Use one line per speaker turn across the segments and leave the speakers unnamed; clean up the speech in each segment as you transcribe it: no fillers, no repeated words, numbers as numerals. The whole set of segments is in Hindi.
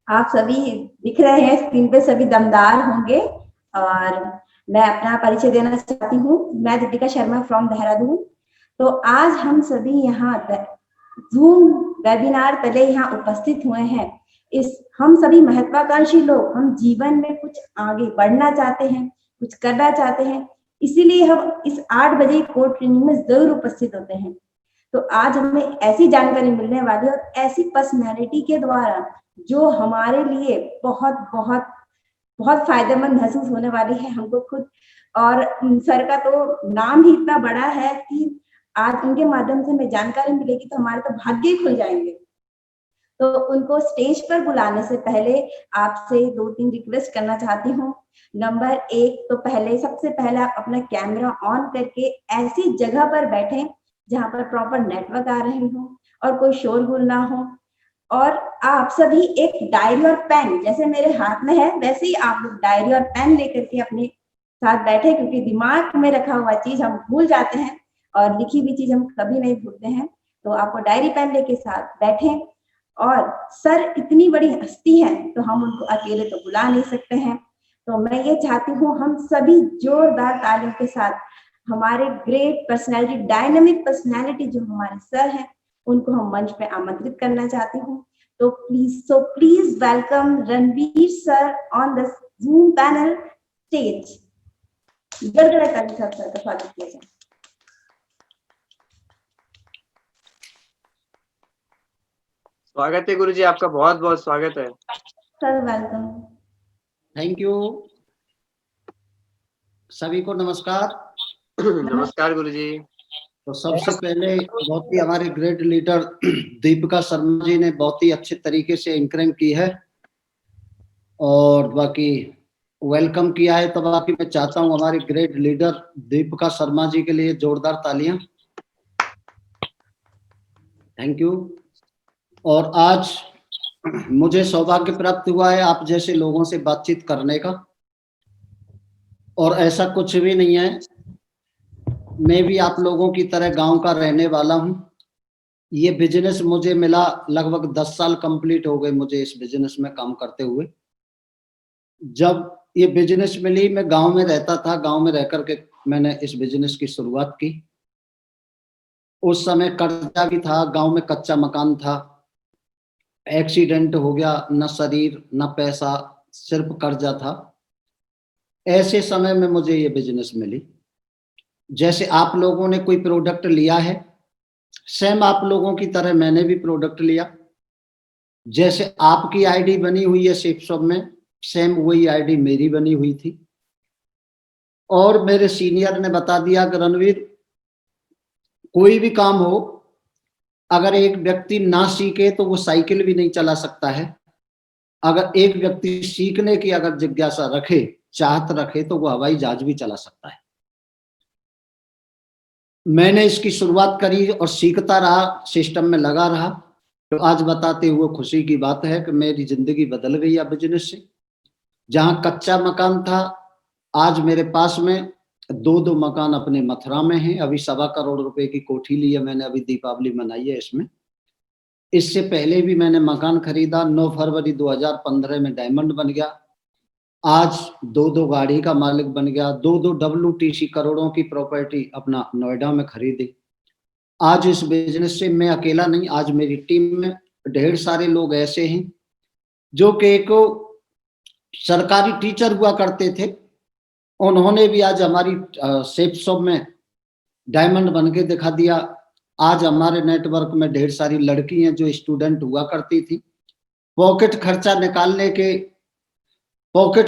आप सभी दिख रहे हैं स्क्रीन पे, सभी दमदार होंगे। और मैं अपना परिचय देना चाहती हूँ। मैं दीपिका शर्मा फ्रॉम देहरादून। तो आज हम सभी यहाँ जूम वेबिनार तले यहाँ उपस्थित हुए हैं। इस हम सभी महत्वाकांक्षी लोग, हम जीवन में कुछ आगे बढ़ना चाहते हैं, कुछ करना चाहते हैं, इसीलिए हम इस 8 बजे कोड ट्रेनिंग में जरूर उपस्थित होते हैं। तो आज हमें ऐसी जानकारी मिलने वाली है और ऐसी पर्सनैलिटी के द्वारा जो हमारे लिए बहुत बहुत बहुत फायदेमंद महसूस होने वाली है हमको खुद। और सर का तो नाम ही इतना बड़ा है कि आज उनके माध्यम से हमें जानकारी मिलेगी तो हमारे तो भाग्य ही खुल जाएंगे। तो उनको स्टेज पर बुलाने से पहले आपसे 2-3 रिक्वेस्ट करना चाहती हूँ। नंबर 1, तो सबसे पहले आप अपना कैमरा ऑन करके ऐसी जगह पर बैठें जहां पर प्रॉपर नेटवर्क आ रहे हो और कोई शोरगुल ना हो। और आप सभी एक डायरी और पेन, जैसे मेरे हाथ में है वैसे ही आप लोग डायरी और पेन लेकर के अपने साथ बैठे, क्योंकि दिमाग में रखा हुआ चीज हम भूल जाते हैं और लिखी हुई चीज हम कभी नहीं भूलते हैं। तो आपको डायरी पेन लेके साथ बैठे। और सर इतनी बड़ी हस्ती है तो हम उनको अकेले तो बुला नहीं सकते हैं। तो मैं ये चाहती हूँ हम सभी जोरदार तालियों के साथ हमारे ग्रेट पर्सनैलिटी, डायनामिक पर्सनैलिटी जो हमारे सर हैं, उनको हम मंच पे आमंत्रित करना चाहती हूँ। तो please welcome Ranveer sir on the Zoom panel stage. गड़गड़ा ताली सर का स्वागत किया जाए।
स्वागत है गुरुजी, आपका बहुत बहुत स्वागत है।
Sir welcome.
Thank you. सभी को नमस्कार।
नमस्कार गुरुजी।
तो सबसे पहले बहुत ही हमारे ग्रेट लीडर दीपिका शर्मा जी ने बहुत ही अच्छे तरीके से एंकरिंग की है और बाकी वेलकम किया है। तो बाकी मैं चाहता हूं हमारे ग्रेट लीडर दीपिका शर्मा जी के लिए जोरदार तालियां। Thank you. और आज मुझे सौभाग्य प्राप्त हुआ है आप जैसे लोगों से बातचीत करने का, और ऐसा कुछ भी नहीं है, मैं भी आप लोगों की तरह गांव का रहने वाला हूं। ये बिजनेस मुझे मिला, लगभग 10 साल कंप्लीट हो गए मुझे इस बिजनेस में काम करते हुए। जब ये बिजनेस मिली, मैं गांव में रहता था, गांव में रह करके मैंने इस बिजनेस की शुरुआत की। उस समय कर्जा भी था, गांव में कच्चा मकान था, एक्सीडेंट हो गया, न शरीर न पैसा, सिर्फ कर्जा था। ऐसे समय में मुझे ये बिजनेस मिली। जैसे आप लोगों ने कोई प्रोडक्ट लिया है, सेम आप लोगों की तरह मैंने भी प्रोडक्ट लिया। जैसे आपकी आईडी बनी हुई है शेप शॉप में, सेम वही आईडी मेरी बनी हुई थी। और मेरे सीनियर ने बता दिया कि रणवीर, कोई भी काम हो, अगर एक व्यक्ति ना सीखे तो वो साइकिल भी नहीं चला सकता है। अगर एक व्यक्ति सीखने की अगर जिज्ञासा रखे, चाहत रखे, तो वो हवाई जहाज भी चला सकता है। मैंने इसकी शुरुआत करी और सीखता रहा, सिस्टम में लगा रहा। तो आज बताते हुए खुशी की बात है कि मेरी जिंदगी बदल गई है बिजनेस से। जहां कच्चा मकान था, आज मेरे पास में 2 मकान अपने मथुरा में हैं। अभी 1.25 करोड़ रुपए की कोठी ली है मैंने, अभी दीपावली मनाई है इसमें। इससे पहले भी मैंने मकान खरीदा, 9 फरवरी 2015 में डायमंड बन गया। आज 2 गाड़ी का मालिक बन गया, 2 WTC करोड़ों की प्रॉपर्टी अपना नोएडा में खरीदी। आज इस बिजनेस से मैं अकेला नहीं, आज मेरी टीम में ढेर सारे लोग ऐसे हैं जो कि एक सरकारी टीचर हुआ करते थे, उन्होंने भी आज हमारी शेप शॉप में डायमंड बन के दिखा दिया। आज हमारे नेटवर्क में ढेर सारी लड़की हैं जो स्टूडेंट हुआ करती थी, पॉकेट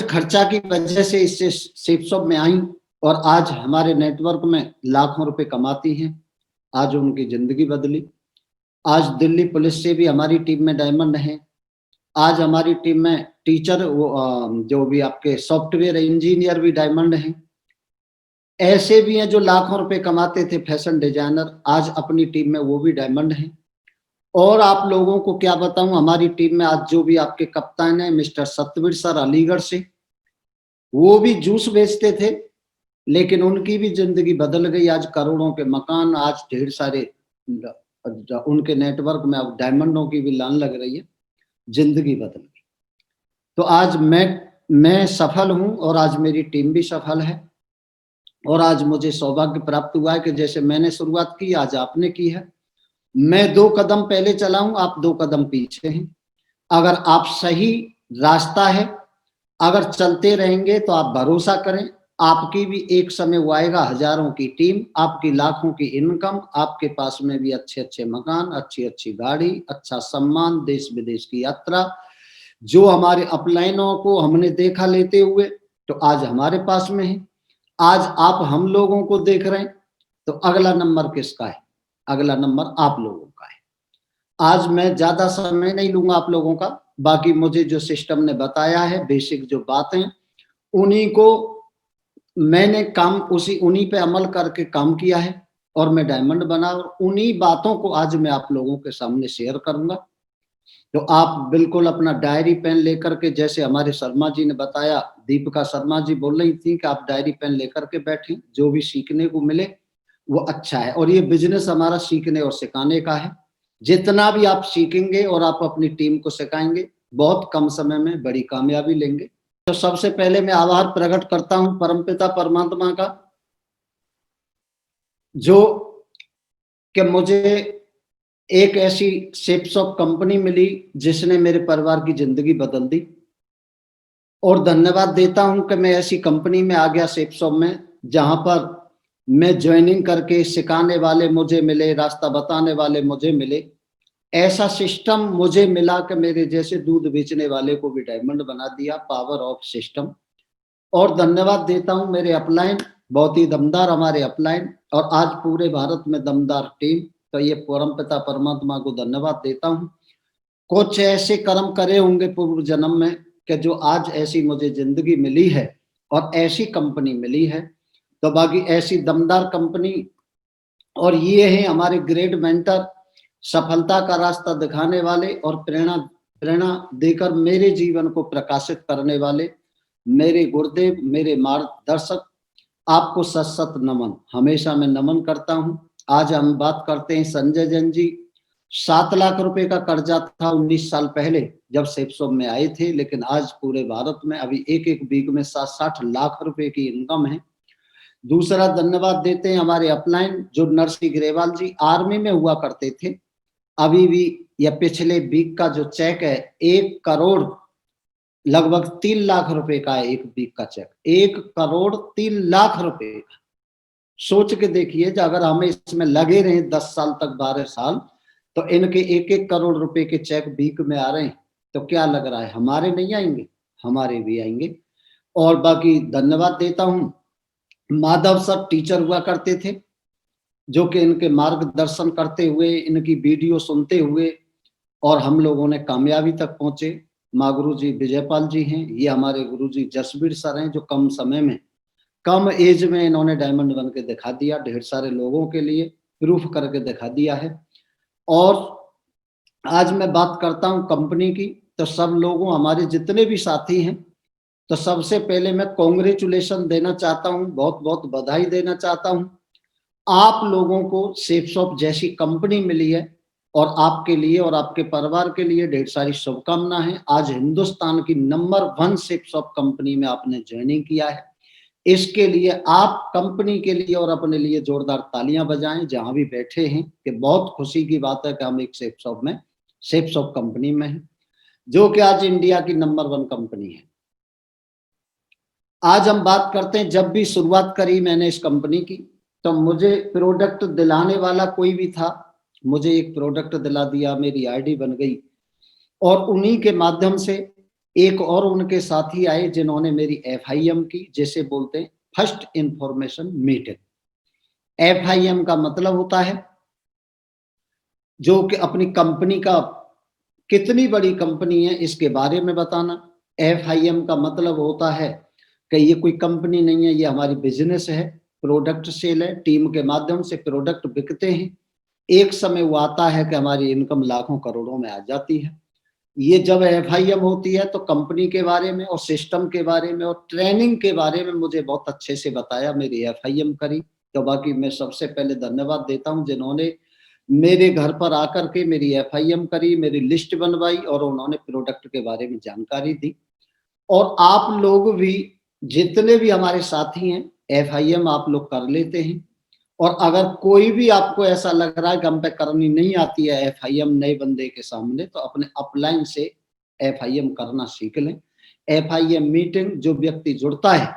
खर्चा की वजह से इससे शेप शॉप में आई और आज हमारे नेटवर्क में लाखों रुपए कमाती हैं। आज उनकी जिंदगी बदली। आज दिल्ली पुलिस से भी हमारी टीम में डायमंड है। आज हमारी टीम में टीचर, जो भी आपके सॉफ्टवेयर इंजीनियर भी डायमंड हैं। ऐसे भी हैं जो लाखों रुपए कमाते थे, फैशन डिजाइनर, आज अपनी टीम में वो भी डायमंड हैं। और आप लोगों को क्या बताऊं, हमारी टीम में आज जो भी आपके कप्तान है मिस्टर सतवीर सर अलीगढ़ से, वो भी जूस बेचते थे, लेकिन उनकी भी जिंदगी बदल गई। आज करोड़ों के मकान, आज ढेर सारे उनके नेटवर्क में अब डायमंडों की भी लाइन लग रही है। जिंदगी बदल गई। तो आज मैं सफल हूं और आज मेरी टीम भी सफल है। और आज मुझे सौभाग्य प्राप्त हुआ है कि जैसे मैंने शुरुआत की, आज आपने की है। मैं 2 कदम पहले चला हूं, आप 2 कदम पीछे हैं। अगर आप सही रास्ता है, अगर चलते रहेंगे तो आप भरोसा करें, आपकी भी एक समय वो आएगा, हजारों की टीम, आपकी लाखों की इनकम, आपके पास में भी अच्छे-अच्छे मकान, अच्छी-अच्छी गाड़ी, अच्छा सम्मान, देश-विदेश की यात्रा। जो हमारे अपलाइनों को हमने देखा लेते हुए, तो आज हमारे पास में है। आज आप हम लोगों को देख रहे हैं, तो अगला नंबर किसका है? अगला नंबर आप लोगों का है। आज मैं ज़्यादा समय नहीं लूँगा आप लोगों का, बाकी मुझे जो सिस्टम ने बताया है, बेसिक जो बातें, उन्हीं को मैंने उन्हीं पे अमल करके काम किया है और मैं डायमंड बना, और उन्हीं बातों को आज मैं आप लोगों के सामने शेयर करूँगा। तो आप बिल्कुल अपना डायरी पेन लेकर के, जैसे हमारे शर्मा जी ने बताया, दीपिका शर्मा जी बोल रही थी कि आप डायरी पेन लेकर के बैठें, जो भी सीखने को मिले वो अच्छा है। और ये बिजनेस हमारा सीखने और सिखाने का है। जितना भी आप सीखेंगे और आप अपनी टीम को सिखाएंगे, बहुत कम समय में बड़ी कामयाबी लेंगे। तो सबसे पहले मैं आभार प्रकट करता हूं परमपिता परमात्मा का, जो कि मुझे एक ऐसी शेप्सऑफ कंपनी मिली जिसने मेरे परिवार की जिंदगी बदल दी। और धन्यवाद देता हूं कि मैं ऐसी कंपनी में आ गया शेप्सऑफ में, जहां पर मैं ज्वाइनिंग करके सिखाने वाले मुझे मिले, रास्ता बताने वाले मुझे मिले। ऐसा सिस्टम मुझे मिला कि मेरे जैसे दूध बेचने वाले को भी डायमंड बना दिया, पावर ऑफ सिस्टम। और धन्यवाद देता हूं मेरे अपलाइन, बहुत ही दमदार हमारे अपलाइन, और आज पूरे भारत में दमदार टीम। तो ये परमपिता परमात्मा को धन्यवाद देता हूं। कुछ ऐसे कर्म करे होंगे पूर्व जन्म में कि जो आज ऐसी मुझे जिंदगी मिली है और ऐसी कंपनी मिली है। तो बाकी ऐसी दमदार कंपनी, और ये है हमारे ग्रेट मेंटर, सफलता का रास्ता दिखाने वाले और प्रेरणा देकर मेरे जीवन को प्रकाशित करने वाले मेरे गुरुदेव, मेरे मार्गदर्शक। आपको सत सत नमन, हमेशा मैं नमन करता हूं। आज हम बात करते हैं संजय जैन जी। 7 लाख रुपए का कर्जा था 19 साल पहले जब शेप्सॉप में आए थे, लेकिन आज पूरे भारत में अभी एक वीक में 60 लाख रुपए की इनकम है। दूसरा धन्यवाद देते हैं हमारे अपलाइन, जो नरसिंह ग्रेवाल जी आर्मी में हुआ करते थे। अभी भी या पिछले वीक का जो चेक है, 1 करोड़ लगभग 3 लाख रुपए का है। एक वीक का चेक 1 करोड़ 3 लाख रुपए का। सोच के देखिए, अगर हमें इसमें लगे रहे 10 साल तक, 12 साल, तो इनके 1 करोड़ रुपए के चेक वीक में आ रहे हैं। तो क्या लग रहा है, हमारे नहीं आएंगे? हमारे भी आएंगे। और बाकी धन्यवाद देता हूं, माधव सर टीचर हुआ करते थे, जो कि इनके मार्गदर्शन करते हुए, इनकी वीडियो सुनते हुए और हम लोगों ने कामयाबी तक पहुंचे। माँ गुरु जी विजयपाल जी हैं, ये हमारे गुरु जी जसबीर सर हैं, जो कम समय में, कम एज में इन्होंने डायमंड बन के दिखा दिया, ढेर सारे लोगों के लिए प्रूफ करके दिखा दिया है। और आज मैं बात करता हूं कंपनी की, तो सब लोगों, हमारे जितने भी साथी हैं, तो सबसे पहले मैं कॉन्ग्रेचुलेशन देना चाहता हूं, बहुत बहुत बधाई देना चाहता हूं। आप लोगों को शेप्सऑफ जैसी कंपनी मिली है, और आपके लिए और आपके परिवार के लिए ढेर सारी शुभकामनाएं हैं। आज हिंदुस्तान की नंबर 1 शेप्सऑफ कंपनी में आपने ज्वाइनिंग किया है। इसके लिए आप कंपनी के लिए और अपने लिए जोरदार तालियां बजाएं, जहां भी बैठे हैं, कि बहुत खुशी की बात है कि हम एक शेप्सऑफ कंपनी में हैं, जो कि आज इंडिया की नंबर 1 कंपनी है। आज हम बात करते हैं, जब भी शुरुआत करी मैंने इस कंपनी की, तो मुझे प्रोडक्ट दिलाने वाला कोई भी था, मुझे एक प्रोडक्ट दिला दिया, मेरी आईडी बन गई। और उन्हीं के माध्यम से एक और उनके साथी आए, जिन्होंने मेरी FIM की, जैसे बोलते हैं फर्स्ट इंफॉर्मेशन मीटिंग। FIM का मतलब होता है, जो कि अपनी कंपनी का, कितनी बड़ी कंपनी है इसके बारे में बताना। FIM का मतलब होता है कि ये कोई कंपनी नहीं है, ये हमारी बिजनेस है, प्रोडक्ट सेल है, टीम के माध्यम से प्रोडक्ट बिकते हैं। एक समय वो आता है कि हमारी इनकम लाखों करोड़ों में आ जाती है। ये जब FIM होती है, तो कंपनी के बारे में और सिस्टम के बारे में और ट्रेनिंग के बारे में मुझे बहुत अच्छे से बताया, मेरी FIM करी। तो बाकी मैं सबसे पहले धन्यवाद देता हूं, जिन्होंने मेरे घर पर आकर के मेरी FIM करी, मेरी लिस्ट बनवाई और उन्होंने प्रोडक्ट के बारे में जानकारी दी। और आप लोग भी जितने भी हमारे साथी हैं FIM आप लोग कर लेते हैं। और अगर कोई भी आपको ऐसा लग रहा है कि हम पे करनी नहीं आती है FIM नए बंदे के सामने, तो अपने अपलाइन से FIM करना सीख लें। FIM मीटिंग जो व्यक्ति जुड़ता है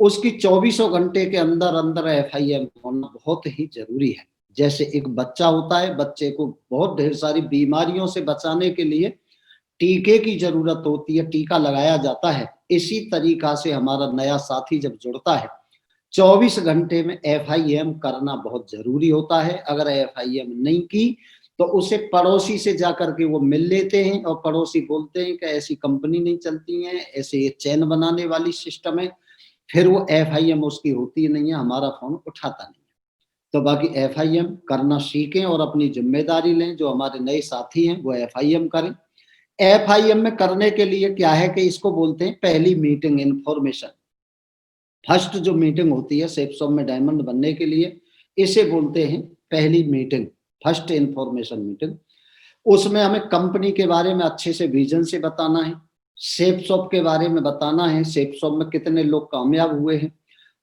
उसकी 24 घंटे के अंदर अंदर FIM होना बहुत ही जरूरी है। जैसे एक बच्चा होता है, बच्चे को बहुत ढेर सारी बीमारियों से बचाने के लिए टीके की जरूरत होती है, टीका लगाया जाता है। इसी तरीका से हमारा नया साथी जब जुड़ता है 24 घंटे में FIM करना बहुत जरूरी होता है। अगर FIM नहीं की तो उसे पड़ोसी से जाकर के वो मिल लेते हैं और पड़ोसी बोलते हैं कि ऐसी कंपनी नहीं चलती है, ऐसे ये चैन बनाने वाली सिस्टम है। फिर वो FIM उसकी होती नहीं है, हमारा फोन उठाता नहीं है। तो बाकी FIM करना सीखें और अपनी जिम्मेदारी लें। जो हमारे नए साथी हैं वो FIM करें। FIM में करने के लिए क्या है कि इसको बोलते हैं पहली मीटिंग इन्फॉर्मेशन। फर्स्ट जो मीटिंग होती है सेप्सॉप में डायमंड बनने के लिए, इसे बोलते हैं पहली मीटिंग, फर्स्ट इन्फॉर्मेशन मीटिंग। उसमें हमें कंपनी के बारे में अच्छे से विजन से बताना है, सेप्सॉप के बारे में बताना है, सेप्सॉप में कितने लोग कामयाब हुए हैं,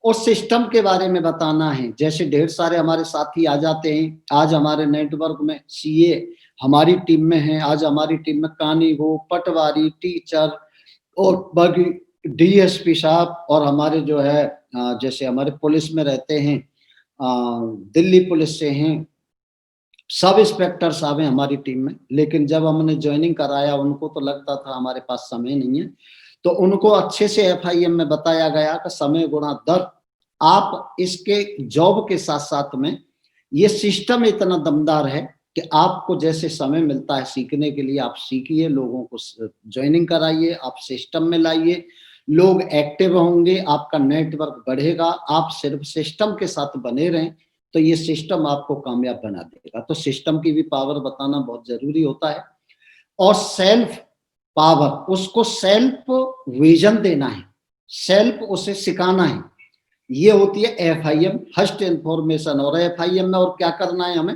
और सिस्टम के बारे में बताना है। जैसे ढेर सारे हमारे साथी आ जाते हैं, आज हमारे नेटवर्क में CA हमारी टीम में है, आज हमारी टीम में कानी हो, पटवारी, टीचर और बाकी DSP साहब, और हमारे जो है जैसे हमारे पुलिस में रहते हैं, दिल्ली पुलिस से हैं, सब इंस्पेक्टर साहब हैं हमारी टीम में। लेकिन जब हमने ज्वाइनिंग कराया उनको तो लगता था हमारे पास समय नहीं है, तो उनको अच्छे से FIM में बताया गया कि समय गुणा 10। आप इसके जॉब के साथ साथ में ये सिस्टम इतना दमदार है कि आपको जैसे समय मिलता है सीखने के लिए आप सीखिए, लोगों को ज्वाइनिंग कराइए, आप सिस्टम में लाइए, लोग एक्टिव होंगे, आपका नेटवर्क बढ़ेगा। आप सिर्फ सिस्टम के साथ बने रहें तो ये सिस्टम आपको कामयाब बना देगा। तो सिस्टम की भी पावर बताना बहुत जरूरी होता है। और सेल्फ पावर, उसको सेल्फ विजन देना है, सेल्फ उसे सिखाना है, ये होती है FIM फर्स्ट इंफॉर्मेशन। और FIM में और क्या करना है हमें,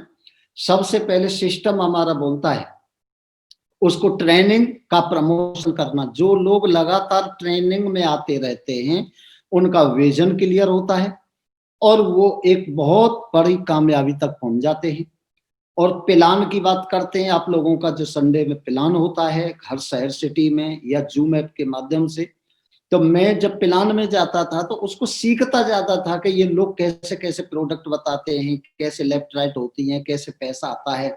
सबसे पहले सिस्टम हमारा बोलता है उसको ट्रेनिंग का प्रमोशन करना। जो लोग लगातार ट्रेनिंग में आते रहते हैं उनका विजन क्लियर होता है और वो एक बहुत बड़ी कामयाबी तक पहुंच जाते हैं। और प्लान की बात करते हैं, आप लोगों का जो संडे में प्लान होता है हर शहर सिटी में या जूम ऐप के माध्यम से, तो मैं जब प्लान में जाता था तो उसको सीखता जाता था कि ये लोग कैसे कैसे प्रोडक्ट बताते हैं, कैसे लेफ्ट राइट होती हैं, कैसे पैसा आता है।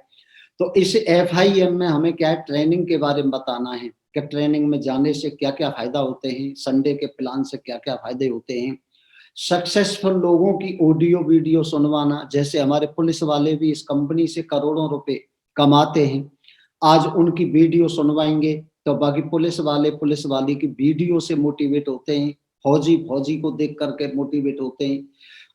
तो इस FIM में हमें क्या है, ट्रेनिंग के बारे में बताना है कि ट्रेनिंग में जाने से क्या क्या फायदा होते हैं, संडे के प्लान से क्या क्या फायदे होते हैं, सक्सेसफुल लोगों की ऑडियो वीडियो सुनवाना। जैसे हमारे पुलिस वाले भी इस कंपनी से करोड़ों रुपए कमाते हैं, आज उनकी वीडियो सुनवाएंगे तो बाकी पुलिस वाले पुलिस वाली की वीडियो से मोटिवेट होते हैं, फौजी फौजी को देख करके मोटिवेट होते हैं,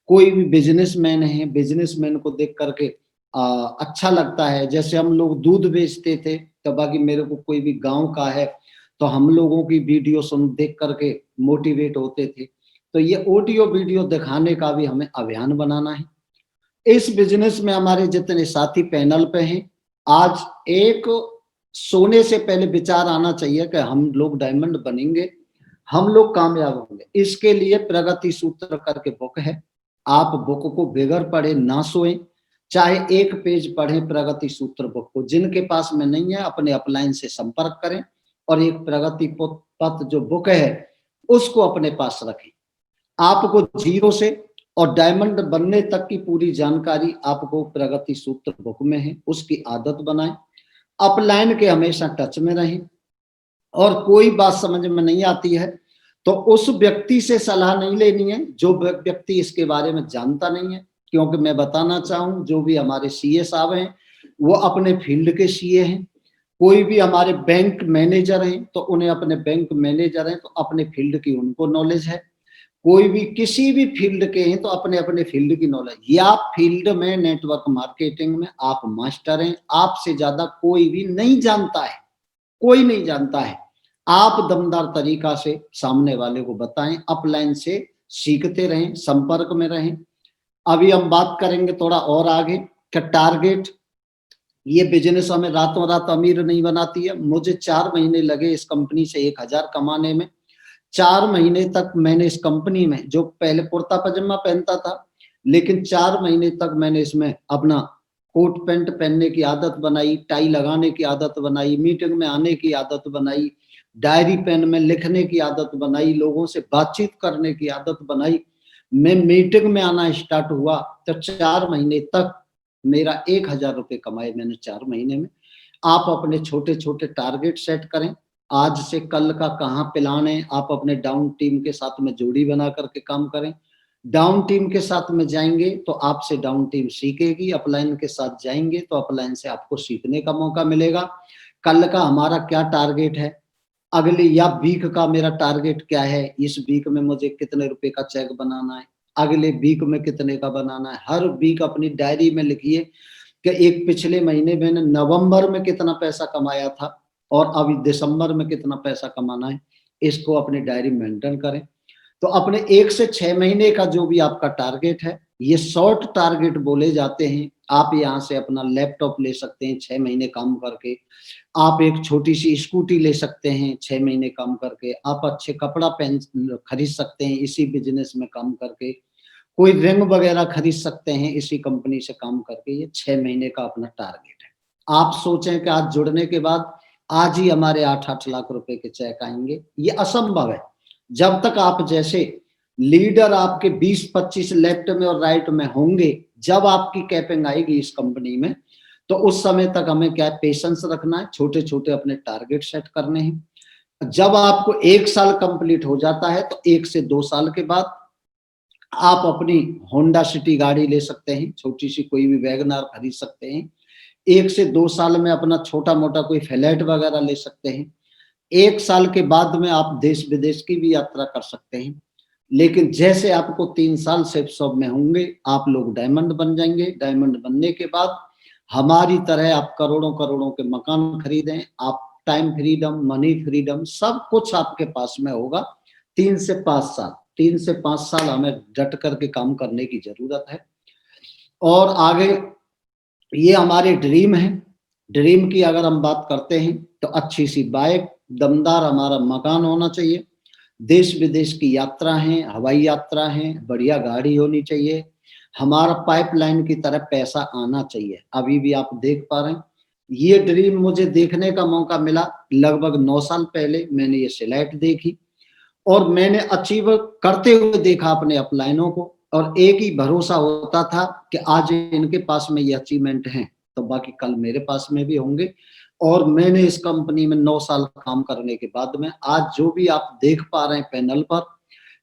कोई भी बिजनेसमैन है बिजनेसमैन को देख करके अच्छा लगता है। जैसे हम लोग दूध बेचते थे तो बाकी मेरे को कोई भी गांव का है तो हम लोगों की वीडियो सुन देख करके मोटिवेट होते थे। तो ये ऑडियो वीडियो दिखाने का भी हमें अभियान बनाना है। इस बिजनेस में हमारे जितने साथी पैनल पे हैं, आज एक सोने से पहले विचार आना चाहिए कि हम लोग डायमंड बनेंगे, हम लोग कामयाब होंगे। इसके लिए प्रगति सूत्र करके बुक है, आप बुक को बगैर पढ़े ना सोएं, चाहे एक पेज पढ़ें प्रगति सूत्र बुक को। जिनके पास में नहीं है अपने अपलाइन से संपर्क करें और एक प्रगति पथ जो बुक है उसको अपने पास रखें। आपको जीरो से और डायमंड बनने तक की पूरी जानकारी आपको प्रगति सूत्र बुक में है, उसकी आदत बनाएं, अपलाइन के हमेशा टच में रहें। और कोई बात समझ में नहीं आती है तो उस व्यक्ति से सलाह नहीं लेनी है जो व्यक्ति इसके बारे में जानता नहीं है। क्योंकि मैं बताना चाहूँ जो भी हमारे CA साहब हैं वो अपने फील्ड के CA हैं, कोई भी हमारे बैंक मैनेजर हैं तो उन्हें अपने बैंक मैनेजर हैं तो अपने फील्ड की उनको नॉलेज है, कोई भी किसी भी फील्ड के हैं तो अपने अपने फील्ड की नॉलेज। या फील्ड में नेटवर्क मार्केटिंग में आप मास्टर हैं, आपसे ज्यादा कोई भी नहीं जानता है, कोई नहीं जानता है। आप दमदार तरीका से सामने वाले को बताएं, अपलाइन से सीखते रहें, संपर्क में रहें। अभी हम बात करेंगे थोड़ा और आगे कि टारगेट, ये बिजनेस हमें रातों रात अमीर नहीं बनाती है। मुझे 4 महीने लगे इस कंपनी से 1000 कमाने में 4 महीने तक मैंने इस कंपनी में, जो पहले कुर्ता पजामा पहनता था, लेकिन 4 महीने तक मैंने इसमें अपना कोट पैंट पहनने की आदत बनाई, टाई लगाने की आदत बनाई, मीटिंग में आने की आदत बनाई, डायरी पेन में लिखने की आदत बनाई, लोगों से बातचीत करने की आदत बनाई। मैं मीटिंग में आना स्टार्ट हुआ तो 4 महीने तक मेरा 1000 रुपये कमाए मैंने 4 महीने में। आप अपने छोटे छोटे टारगेट सेट करें, आज से कल का कहाँ प्लान है, आप अपने डाउन टीम के साथ में जोड़ी बना करके काम करें। डाउन टीम के साथ में जाएंगे तो आपसे डाउन टीम सीखेगी, अपलाइन के साथ जाएंगे तो अपलाइन से आपको सीखने का मौका मिलेगा। कल का हमारा क्या टारगेट है, अगली या वीक का मेरा टारगेट क्या है, इस वीक में मुझे कितने रुपए का चेक बनाना है, अगले वीक में कितने का बनाना है। हर वीक अपनी डायरी में लिखिए कि एक पिछले महीने मैंने नवंबर में कितना पैसा कमाया था और अभी दिसंबर में कितना पैसा कमाना है, इसको अपनी डायरी मेंटेन करें। तो अपने 1 से 6 महीने का जो भी आपका टारगेट है, ये शॉर्ट टारगेट बोले जाते हैं। आप यहाँ से अपना लैपटॉप ले सकते हैं 6 महीने काम करके, आप एक छोटी सी स्कूटी ले सकते हैं 6 महीने काम करके, आप अच्छे कपड़ा पहन खरीद सकते हैं इसी बिजनेस में काम करके, कोई रिंग वगैरह खरीद सकते हैं इसी कंपनी से काम करके। ये 6 महीने का अपना टारगेट है। आप सोचें कि आज जुड़ने के बाद आज ही हमारे 8-8 लाख रुपए के चेक आएंगे, ये असंभव है। जब तक आप जैसे लीडर आपके 20-25 लेफ्ट में और राइट में होंगे, जब आपकी कैपिंग आएगी इस कंपनी में, तो उस समय तक हमें क्या है, पेशेंस रखना है, छोटे छोटे अपने टारगेट सेट करने हैं। जब आपको 1 साल कंप्लीट हो जाता है तो 1 से 2 साल के बाद आप अपनी होंडा सिटी गाड़ी ले सकते हैं, छोटी सी कोई भी वैगनआर खरीद सकते हैं। 1 से 2 साल में अपना छोटा मोटा कोई फ्लैट वगैरह ले सकते हैं। 1 साल के बाद में आप देश विदेश की भी यात्रा कर सकते हैं। लेकिन जैसे आपको 3 साल से सब में होंगे, आप लोग डायमंड बन जाएंगे। डायमंड बनने के बाद हमारी तरह आप करोड़ों करोड़ों के मकान खरीदें, आप टाइम फ्रीडम, मनी फ्रीडम, सब कुछ आपके पास में होगा। 3 से 5 साल, 3 से 5 साल हमें डट करके काम करने की जरूरत है। और आगे ये हमारे ड्रीम है। ड्रीम की अगर हम बात करते हैं तो अच्छी सी बाइक, दमदार हमारा मकान होना चाहिए, देश विदेश की यात्रा है, हवाई यात्रा है, बढ़िया गाड़ी होनी चाहिए, हमारा पाइपलाइन की तरह पैसा आना चाहिए। अभी भी आप देख पा रहे हैं, ये ड्रीम मुझे देखने का मौका मिला लगभग 9 साल पहले। मैंने ये स्लाइड देखी और मैंने अचीव करते हुए देखा अपने अपलाइनों को, और एक ही भरोसा होता था कि आज इनके पास में ये अचीवमेंट हैं तो बाकी कल मेरे पास में भी होंगे। और मैंने इस कंपनी में 9 साल काम करने के बाद में आज जो भी आप देख पा रहे हैं पैनल पर,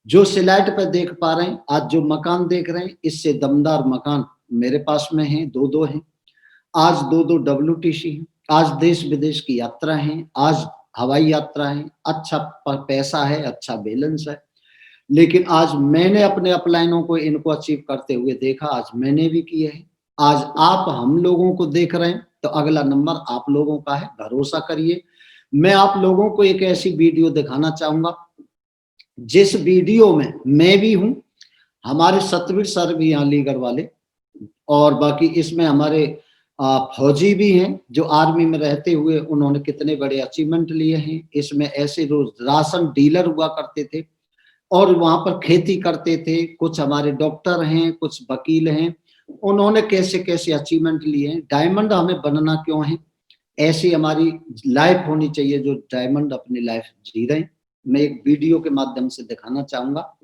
जो स्लाइड पर देख पा रहे हैं, आज जो मकान देख रहे हैं, इससे दमदार मकान मेरे पास में हैं, 2-2 हैं। आज 2-2 WTC हैं, आज देश विदेश की यात्रा है, आज हवाई यात्रा है, अच्छा पैसा है, अच्छा बैलेंस है। लेकिन आज मैंने अपने अपलाइनों को इनको अचीव करते हुए देखा, आज मैंने भी किए हैं। आज आप हम लोगों को देख रहे हैं तो अगला नंबर आप लोगों का है, भरोसा करिए। मैं आप लोगों को एक ऐसी वीडियो दिखाना चाहूंगा जिस वीडियो में मैं भी हूं, हमारे सतवीर सर भी यहाँ लीगर वाले, और बाकी इसमें हमारे फौजी भी हैं जो आर्मी में रहते हुए उन्होंने कितने बड़े अचीवमेंट लिए हैं। इसमें ऐसे रोज राशन डीलर हुआ करते थे और वहां पर खेती करते थे, कुछ हमारे डॉक्टर हैं, कुछ वकील हैं, उन्होंने कैसे कैसे अचीवमेंट लिए हैं। डायमंड हमें बनना क्यों है, ऐसी हमारी लाइफ होनी चाहिए जो डायमंड अपनी लाइफ जी रहे हैं। मैं एक वीडियो के माध्यम से दिखाना चाहूंगा।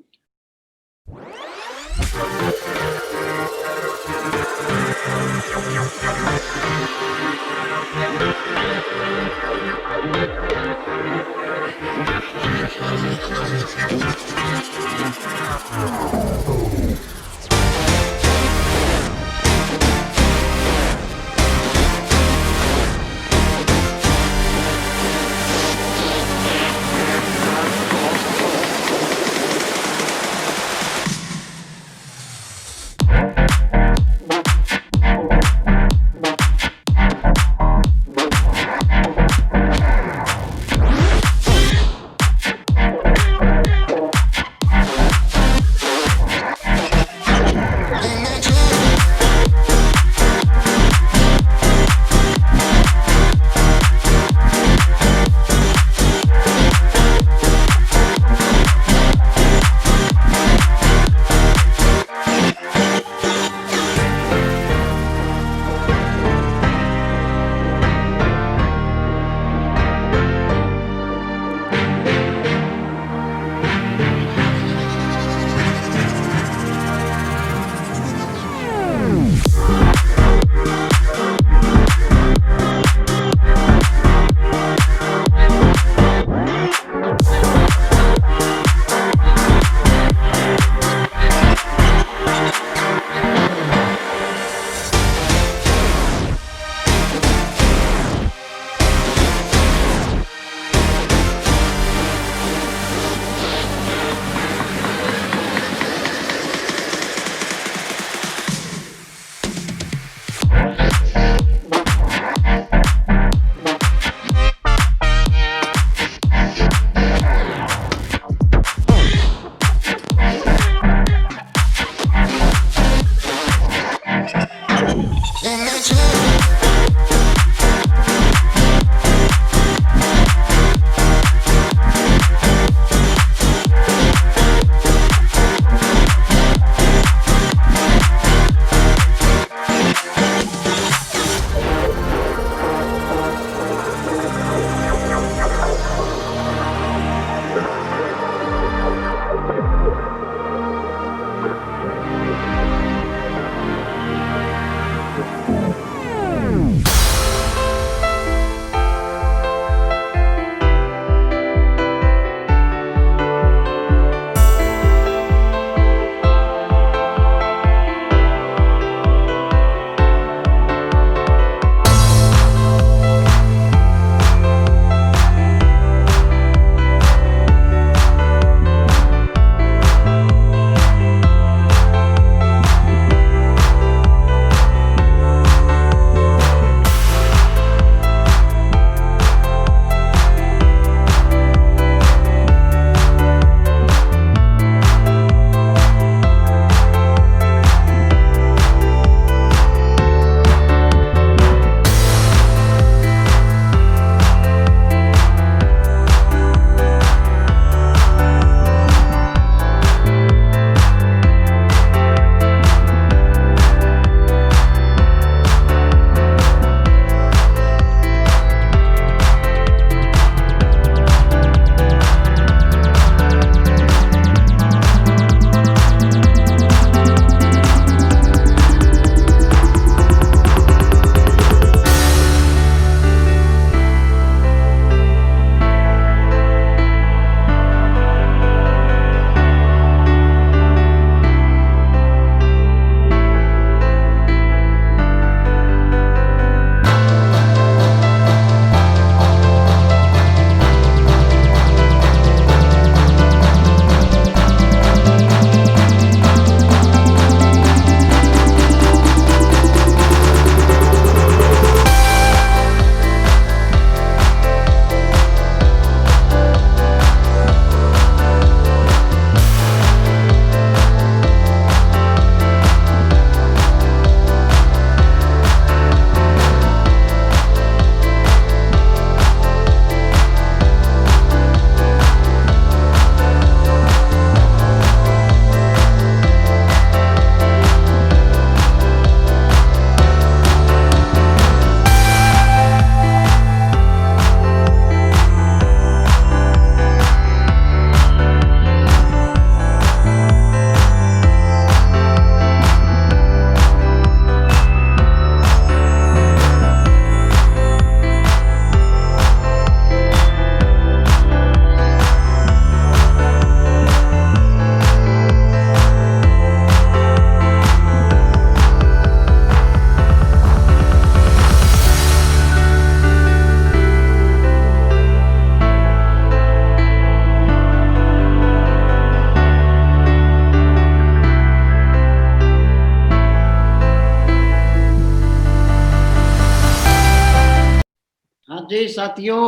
जी साथियों,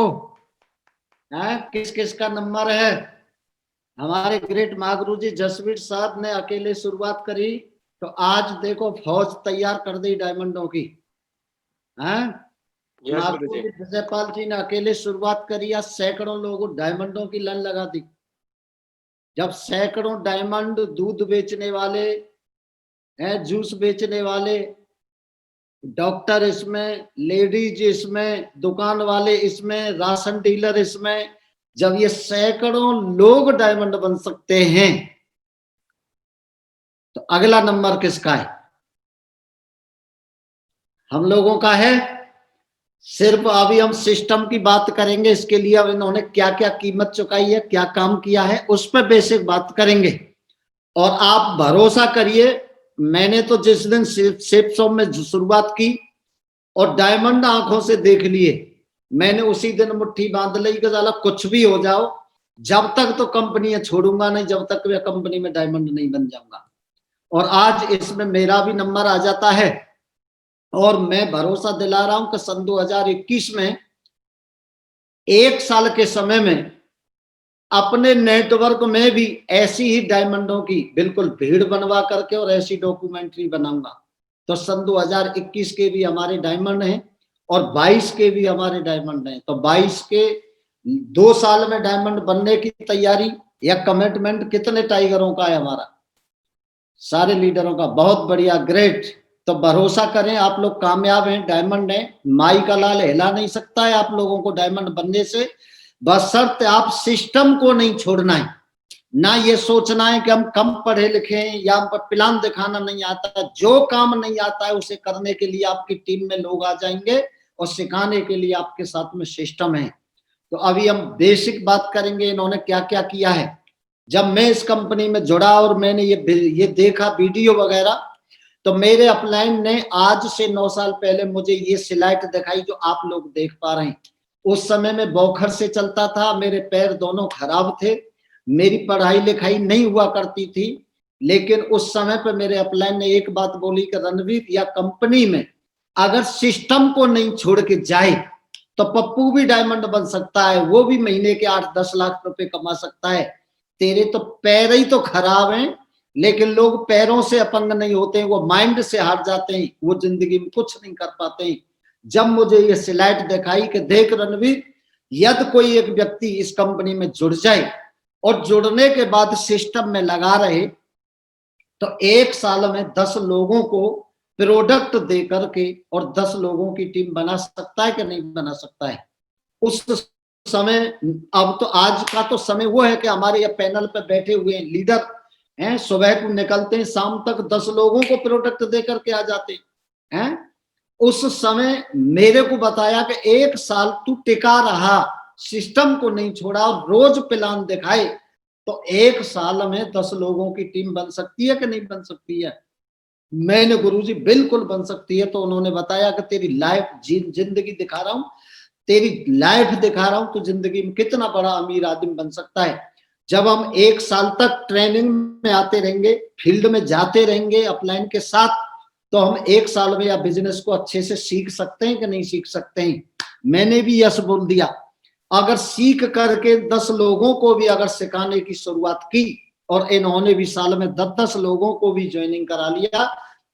है किस किस का नंबर है? हमारे ग्रेट महागुरु जी जसवीर साहब ने अकेले शुरुआत करी तो आज देखो फौज तैयार कर दी डायमंडों की। हैं
यस गुरु
महागुरु
जी।
जी विजयपाल जी ने अकेले शुरुआत करी, आज सैकड़ों लोगों डायमंडों की लाइन लगा दी। जब सैकड़ों डायमंड दूध बेचने वाले हैं, जूस बेचने वाले, डॉक्टर इसमें, लेडीज इसमें, दुकान वाले इसमें, राशन डीलर इसमें, जब ये सैकड़ों लोग डायमंड बन सकते हैं तो अगला नंबर किसका है? हम लोगों का है। सिर्फ अभी हम सिस्टम की बात करेंगे, इसके लिए अब इन्होंने क्या क्या कीमत चुकाई है, क्या काम किया है, उस पर बेसिक बात करेंगे। और आप भरोसा करिए, मैंने तो जिस दिन सेफ शॉप में शुरुआत की और डायमंड आंखों से देख लिए, मैंने उसी दिन मुट्ठी बांध ली कि साला कुछ भी हो जाओ, जब तक तो कंपनी छोड़ूंगा नहीं, जब तक मैं कंपनी में डायमंड नहीं बन जाऊंगा। और आज इसमें मेरा भी नंबर आ जाता है और मैं भरोसा दिला रहा हूं कि सन 2021 में 1 साल के समय में अपने नेटवर्क में भी ऐसी ही डायमंडों की बिल्कुल भीड़ बनवा करके और ऐसी डॉक्यूमेंट्री बनाऊंगा। तो सन 2021 के भी हमारे डायमंड हैं और 22 के भी हमारे डायमंड हैं। तो 22 के 2 साल में डायमंड बनने की तैयारी या कमिटमेंट कितने टाइगरों का है? हमारा सारे लीडरों का। बहुत बढ़िया, ग्रेट। तो भरोसा करें, आप लोग कामयाब हैं, डायमंड हैं। माई का लाल हिला नहीं सकता है आप लोगों को डायमंड बनने से, बशर्ते आप सिस्टम को नहीं छोड़ना है। ना ये सोचना है कि हम कम पढ़े लिखे हैं या हम पर प्लान दिखाना नहीं आता। जो काम नहीं आता है उसे करने के लिए आपकी टीम में लोग आ जाएंगे और सिखाने के लिए आपके साथ में सिस्टम है। तो अभी हम बेसिक बात करेंगे, इन्होंने क्या क्या किया है। जब मैं इस कंपनी में जुड़ा और मैंने ये देखा वीडियो वगैरह, तो मेरे अपलाइन ने आज से 9 साल पहले मुझे ये स्लाइड दिखाई जो आप लोग देख पा रहे हैं। उस समय में बौखर से चलता था, मेरे पैर दोनों खराब थे, मेरी पढ़ाई लिखाई नहीं हुआ करती थी। लेकिन उस समय पर मेरे अपलाइन ने एक बात बोली कि रणवीर, या कंपनी में अगर सिस्टम को नहीं छोड़ के जाए तो पप्पू भी डायमंड बन सकता है, वो भी महीने के 8-10 लाख रुपए कमा सकता है। तेरे तो पैर ही तो खराब हैं, लेकिन लोग पैरों से अपंग नहीं होते, वो माइंड से हार जाते हैं, वो जिंदगी में कुछ नहीं कर पाते हैं। जब मुझे ये स्लाइड दिखाई कि देख रणवीर, यदि कोई एक व्यक्ति इस कंपनी में जुड़ जाए और जुड़ने के बाद सिस्टम में लगा रहे तो 1 साल में 10 लोगों को प्रोडक्ट दे करके और 10 लोगों की टीम बना सकता है कि नहीं बना सकता है। उस समय, अब तो आज का तो समय वो है कि हमारे ये पैनल पे बैठे हुए लीडर हैं, सुबह को निकलते हैं, शाम तक 10 लोगों को प्रोडक्ट दे करके आ जाते हैं। उस समय मेरे को बताया कि 1 साल तू टिका रहा, सिस्टम को नहीं छोड़ा और रोज प्लान दिखाए, तो 1 साल में 10 लोगों की टीम बन सकती है कि नहीं बन सकती है? मैंने गुरुजी बिल्कुल बन सकती है। तो उन्होंने बताया कि तेरी लाइफ जिंदगी दिखा रहा हूं, तेरी लाइफ दिखा रहा हूं, तो जिंदगी में कितना बड़ा अमीर आदमी बन सकता है। जब हम 1 साल तक ट्रेनिंग में आते रहेंगे, फील्ड में जाते रहेंगे अपलाइन के साथ, तो हम 1 साल में या बिजनेस को अच्छे से सीख सकते हैं कि नहीं सीख सकते हैं। मैंने भी यस बोल दिया। अगर सीख करके 10 लोगों को भी अगर सिखाने की शुरुआत की और इन्होंने भी साल में 10-10 लोगों को भी ज्वाइनिंग करा लिया,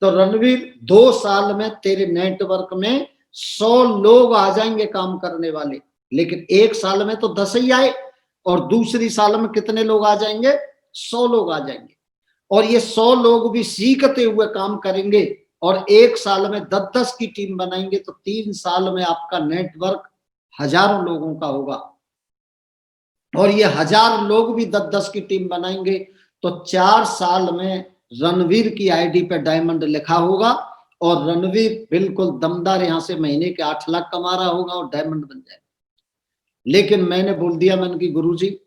तो रणवीर 2 साल में तेरे नेटवर्क में 100 लोग आ जाएंगे काम करने वाले। लेकिन 1 साल में तो 10 ही आए और दूसरी साल में कितने लोग आ जाएंगे? 100 लोग आ जाएंगे। और ये 100 लोग भी सीखते हुए काम करेंगे और 1 साल में 10-10 की टीम बनाएंगे, तो 3 साल में आपका नेटवर्क हजारों लोगों का होगा। और ये 1000 लोग भी 10-10 की टीम बनाएंगे तो 4 साल में रणवीर की आईडी पे डायमंड लिखा होगा और रणवीर बिल्कुल दमदार यहां से महीने के 8 लाख कमा रहा होगा और डायमंड बन जाएगा। लेकिन मैंने बोल दिया, मैंने कि गुरुजी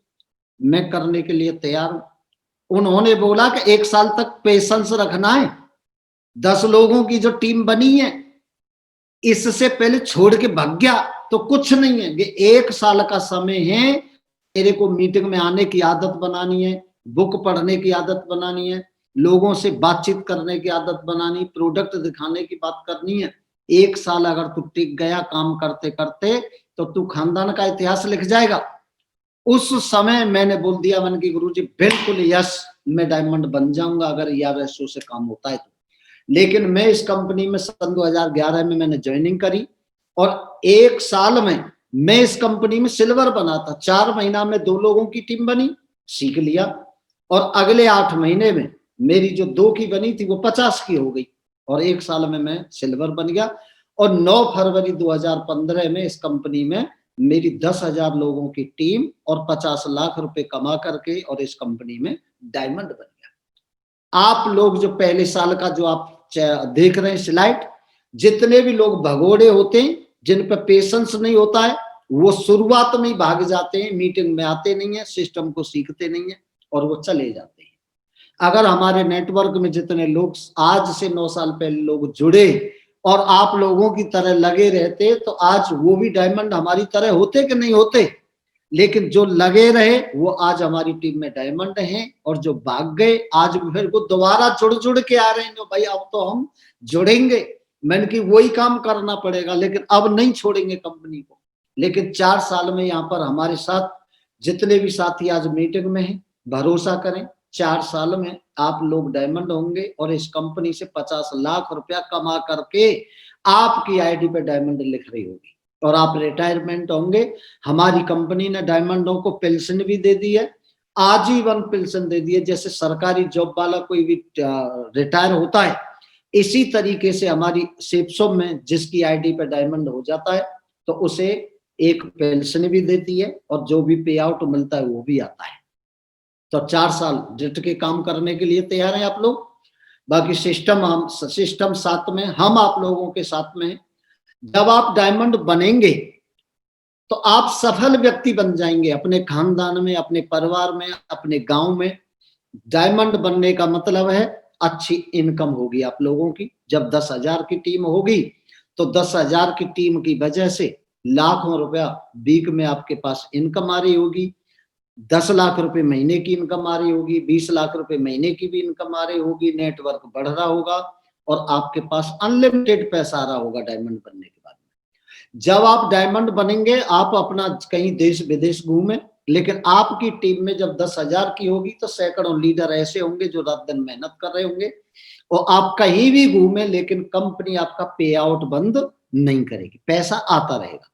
मैं करने के लिए तैयार हूं। उन्होंने बोला कि 1 साल तक पेशेंस रखना है, 10 लोगों की जो टीम बनी है इससे पहले छोड़ के भाग गया तो कुछ नहीं है। ये 1 साल का समय है, तेरे को मीटिंग में आने की आदत बनानी है, बुक पढ़ने की आदत बनानी है, लोगों से बातचीत करने की आदत बनानी, प्रोडक्ट दिखाने की बात करनी है। 1 साल अगर तू टिक गया काम करते करते तो तू खानदान का इतिहास लिख जाएगा। उस समय मैंने बोल दिया, मैंने कि गुरुजी बिल्कुल यस, मैं डायमंड बन जाऊंगा अगर यावेसो से काम होता है तो। लेकिन मैं इस कंपनी में सन 2011 में मैंने ज्वाइनिंग करी और 1 साल में मैं इस कंपनी में सिल्वर बना था। 4 महीना में 2 लोगों की टीम बनी, सीख लिया, और अगले 8 महीने में मेरी जो 2 की बनी थी वो 50 की हो गई और 1 साल में मैं सिल्वर बन गया। और 9 फरवरी 2015 में इस कंपनी में मेरी 10,000 लोगों की टीम और 50 लाख रुपए कमा करके और इस कंपनी में डायमंड बन गया। आप लोग जो पहले साल का जो आप देख रहे हैं स्लाइड, जितने भी लोग भगोड़े होते हैं, जिन पर पेशेंस नहीं होता है, वो शुरुआत में ही भाग जाते हैं, मीटिंग में आते नहीं है, सिस्टम को सीखते नहीं है और वो चले जाते हैं। अगर हमारे नेटवर्क में जितने लोग आज से 9 साल पहले लोग जुड़े और आप लोगों की तरह लगे रहते तो आज वो भी डायमंड हमारी तरह होते कि नहीं होते। लेकिन जो लगे रहे वो आज हमारी टीम में डायमंड हैं, और जो भाग गए आज फिर को दोबारा जुड़ जुड़ के आ रहे हैं, भाई अब तो हम जुड़ेंगे। मैंने कि वही काम करना पड़ेगा, लेकिन अब नहीं छोड़ेंगे कंपनी को। लेकिन 4 साल में यहाँ पर हमारे साथ जितने भी साथी आज मीटिंग में हैं, भरोसा करें 4 साल में आप लोग डायमंड होंगे और इस कंपनी से 50 लाख रुपया कमा करके आपकी आईडी पे डायमंड लिख रही होगी और आप रिटायरमेंट होंगे। हमारी कंपनी ने डायमंडों को पेंशन भी दे दी है, आजीवन पेंशन दे दी है। जैसे सरकारी जॉब वाला कोई भी रिटायर होता है, इसी तरीके से हमारी सेप्सो में जिसकी आईडी पे डायमंड हो जाता है तो उसे एक पेंशन भी देती है और जो भी पे आउट मिलता है वो भी आता है। तो 4 साल डट के काम करने के लिए तैयार हैं आप लोग। बाकी सिस्टम साथ में, हम आप लोगों के साथ में। जब आप डायमंड बनेंगे तो आप सफल व्यक्ति बन जाएंगे अपने खानदान में, अपने परिवार में, अपने गांव में। डायमंड बनने का मतलब है अच्छी इनकम होगी आप लोगों की। जब 10,000 की टीम होगी तो 10,000 की टीम की वजह से लाखों रुपया वीक में आपके पास इनकम आ रही होगी। 10 लाख रुपए महीने की इनकम आ रही होगी, 20 लाख रुपए महीने की भी इनकम आ रही होगी। नेटवर्क बढ़ रहा होगा और आपके पास अनलिमिटेड पैसा आ रहा होगा डायमंड बनने के बाद। जब आप डायमंड बनेंगे आप अपना कहीं देश विदेश घूमे, लेकिन आपकी टीम में जब 10,000 की होगी तो सैकड़ों लीडर ऐसे होंगे जो रात दिन मेहनत कर रहे होंगे और आप कहीं भी घूमे, लेकिन कंपनी आपका पे आउट बंद नहीं करेगी, पैसा आता रहेगा।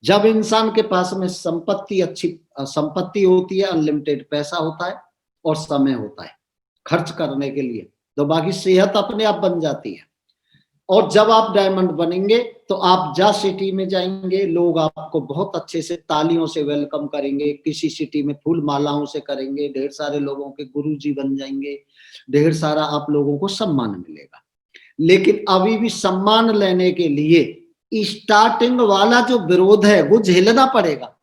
जब इंसान के पास में अच्छी संपत्ति होती है, अनलिमिटेड पैसा होता है और समय होता है खर्च करने के लिए, तो बाकी सेहत अपने आप बन जाती है। और जब आप डायमंड बनेंगे तो आप जा सिटी में जाएंगे, लोग आपको बहुत अच्छे से तालियों से वेलकम करेंगे। किसी सिटी में फूल मालाओं से करेंगे, ढेर सारे लोगों के गुरुजी बन जाएंगे, ढेर सारा आप लोगों को सम्मान मिलेगा। लेकिन अभी भी सम्मान लेने के लिए स्टार्टिंग वाला जो विरोध है वो झेलना पड़ेगा।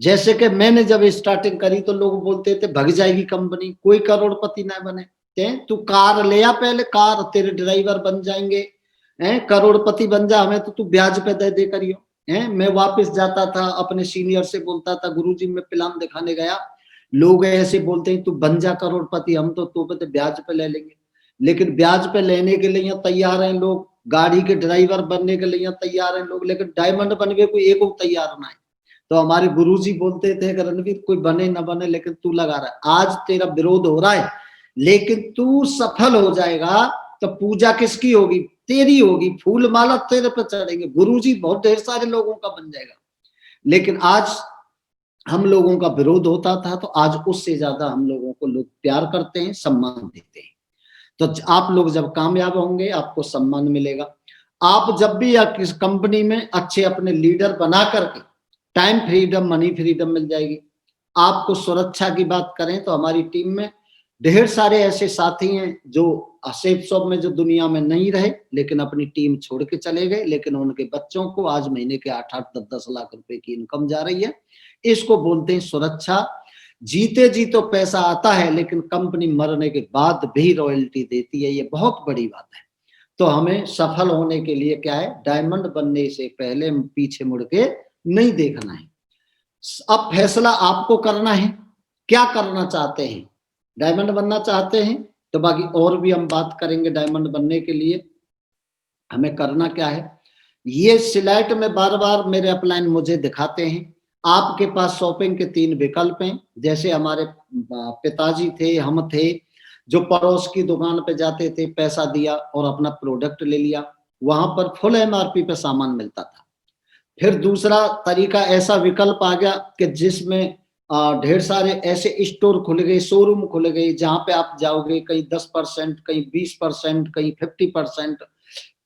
जैसे कि मैंने जब स्टार्टिंग करी तो लोग बोलते थे भग जाएगी कंपनी, कोई करोड़पति ना बने। तू कार ले आ, पहले कार, तेरे ड्राइवर बन जाएंगे, करोड़पति बन जा, हमें तो तू ब्याज पे दे दे करियो। मैं वापस जाता था अपने सीनियर से बोलता था गुरुजी मैं प्लान दिखाने गया, लोग ऐसे बोलते हैं तू बन जा करोड़पति, हम तो तू पे ब्याज पे ले लेंगे। लेकिन ब्याज पे लेने के लिए यहाँ तैयार हैं लोग, गाड़ी के ड्राइवर बनने के लिए यहाँ तैयार हैं लोग, लेकिन डायमंड बनने कोई एक तैयार ना है। तो हमारे गुरुजी बोलते थे रणवीर कोई बने ना बने लेकिन तू लगा रहा है। आज तेरा विरोध हो रहा है लेकिन तू सफल हो जाएगा तो पूजा किसकी होगी? तेरी होगी, फूल माला तेरे पे चढ़ेंगे, गुरुजी बहुत ढेर सारे लोगों का बन जाएगा। लेकिन आज हम लोगों का विरोध होता था तो आज उससे ज्यादा हम लोगों को लोग प्यार करते हैं, सम्मान देते हैं। तो आप लोग जब कामयाब होंगे आपको सम्मान मिलेगा। आप जब भी किस कंपनी में अच्छे अपने लीडर बना करके टाइम फ्रीडम, मनी फ्रीडम मिल जाएगी। आपको सुरक्षा की बात करें तो हमारी टीम में ढेर सारे ऐसे साथी हैं जो सेफ शॉप में जो दुनिया में नहीं रहे लेकिन अपनी टीम छोड़ के चले गए, लेकिन उनके बच्चों को आज महीने के 8-8, 10-10 लाख रुपए की इनकम जा रही है। इसको बोलते हैं सुरक्षा। जीते जी तो पैसा आता है लेकिन कंपनी मरने के बाद भी रॉयल्टी देती है, ये बहुत बड़ी बात है। तो हमें सफल होने के लिए क्या है, डायमंड बनने से पहले पीछे मुड़ के नहीं देखना है। अब फैसला आपको करना है, क्या करना चाहते हैं। डायमंड बनना चाहते हैं तो बाकी और भी हम बात करेंगे। डायमंड बनने के लिए हमें करना क्या है, ये स्लाइड में बार बार मेरे अपलाइन मुझे दिखाते हैं। आपके पास शॉपिंग के 3 विकल्प हैं। जैसे हमारे पिताजी थे, हम थे, जो पड़ोस की दुकान पे जाते थे, पैसा दिया और अपना प्रोडक्ट ले लिया, वहां पर फुल एमआरपी पे सामान मिलता था। फिर दूसरा तरीका ऐसा विकल्प आ गया कि जिसमें ढेर सारे ऐसे स्टोर खुल गए, शोरूम खुल गए, जहां पे आप जाओगे कहीं 10%, कहीं 20%, कहीं 50%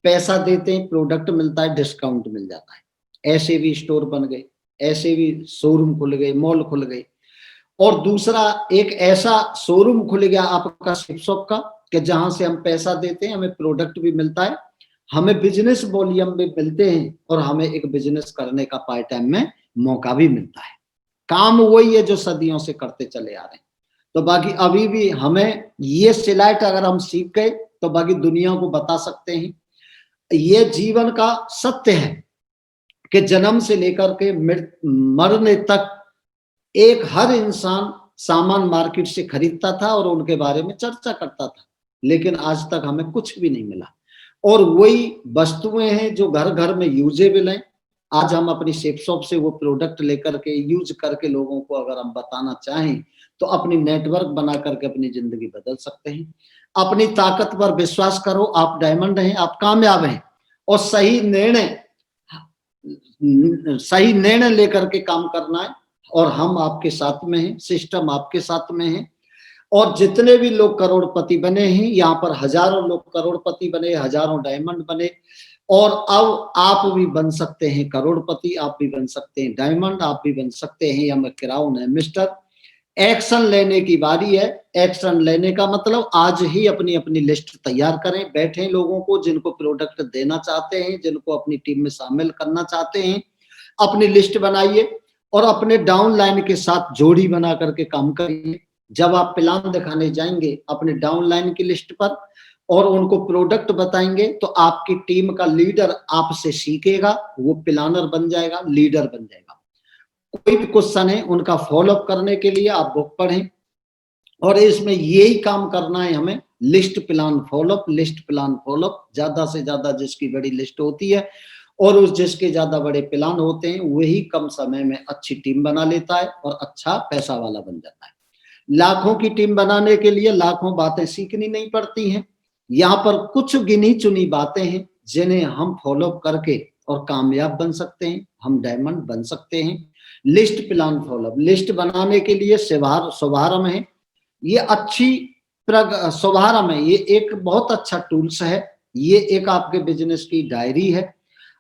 पैसा देते हैं, प्रोडक्ट मिलता है, डिस्काउंट मिल जाता है। ऐसे भी स्टोर बन गए, ऐसे भी शोरूम खुल गए, मॉल खुल गए। और दूसरा एक ऐसा शोरूम खुल गया आपका शिप शॉप का कि जहां से हम पैसा देते हैं, हमें प्रोडक्ट भी मिलता है, हमें बिजनेस वॉल्यूम भी मिलते हैं और हमें एक बिजनेस करने का पार्ट टाइम में मौका भी मिलता है। काम वही है जो सदियों से करते चले आ रहे हैं। तो बाकी अभी भी हमें ये स्लाइड अगर हम सीख गए तो बाकी दुनिया को बता सकते हैं। ये जीवन का सत्य है कि जन्म से लेकर के मरने तक एक हर इंसान सामान मार्केट से खरीदता था और उनके बारे में चर्चा करता था, लेकिन आज तक हमें कुछ भी नहीं मिला। और वही वस्तुएं हैं जो घर घर में यूजेबल हैं। आज हम अपनी शेप शॉप से वो प्रोडक्ट लेकर के यूज करके लोगों को अगर हम बताना चाहें तो अपनी नेटवर्क बना करके अपनी जिंदगी बदल सकते हैं। अपनी ताकत पर विश्वास करो, आप डायमंड हैं, आप कामयाब हैं। और सही निर्णय लेकर के काम करना है और हम आपके साथ में हैं, सिस्टम आपके साथ में है। और जितने भी लोग करोड़पति बने हैं, यहाँ पर हजारों लोग करोड़पति बने, हजारों डायमंड बने, और अब आप भी बन सकते हैं करोड़पति, आप भी बन सकते हैं डायमंड, आप भी बन सकते हैं, या मैं क्राउन है मिस्टर। एक्शन लेने की बारी है। एक्शन लेने का मतलब आज ही अपनी अपनी लिस्ट तैयार करें, बैठे लोगों को जिनको प्रोडक्ट देना चाहते हैं, जिनको अपनी टीम में शामिल करना चाहते हैं, अपनी लिस्ट बनाइए और अपने डाउन लाइन के साथ जोड़ी बना करके काम करिए। जब आप प्लान दिखाने जाएंगे अपने डाउन लाइन की लिस्ट पर और उनको प्रोडक्ट बताएंगे तो आपकी टीम का लीडर आपसे सीखेगा, वो प्लानर बन जाएगा, लीडर बन जाएगा। कोई भी क्वेश्चन है उनका फॉलोअप करने के लिए आप बुक पढ़ें और इसमें यही काम करना है हमें, list plan follow up, list plan follow up. ज्यादा से ज्यादा जिसकी बड़ी लिस्ट होती है और उस जिसके ज्यादा बड़े प्लान होते हैं वही कम समय में अच्छी टीम बना लेता है और अच्छा पैसा वाला बन जाता है। लाखों की टीम बनाने के लिए लाखों बातें सीखनी नहीं पड़ती हैं। यहाँ पर कुछ गिनी चुनी बातें हैं जिन्हें हम फॉलो करके और कामयाब बन सकते हैं, हम डायमंड बन सकते हैं। लिस्ट प्लान फॉलो, लिस्ट बनाने के लिए शुभारंभ है, ये अच्छी शुभारंभ है, ये एक बहुत अच्छा टूल्स है। ये एक आपके बिजनेस की डायरी है।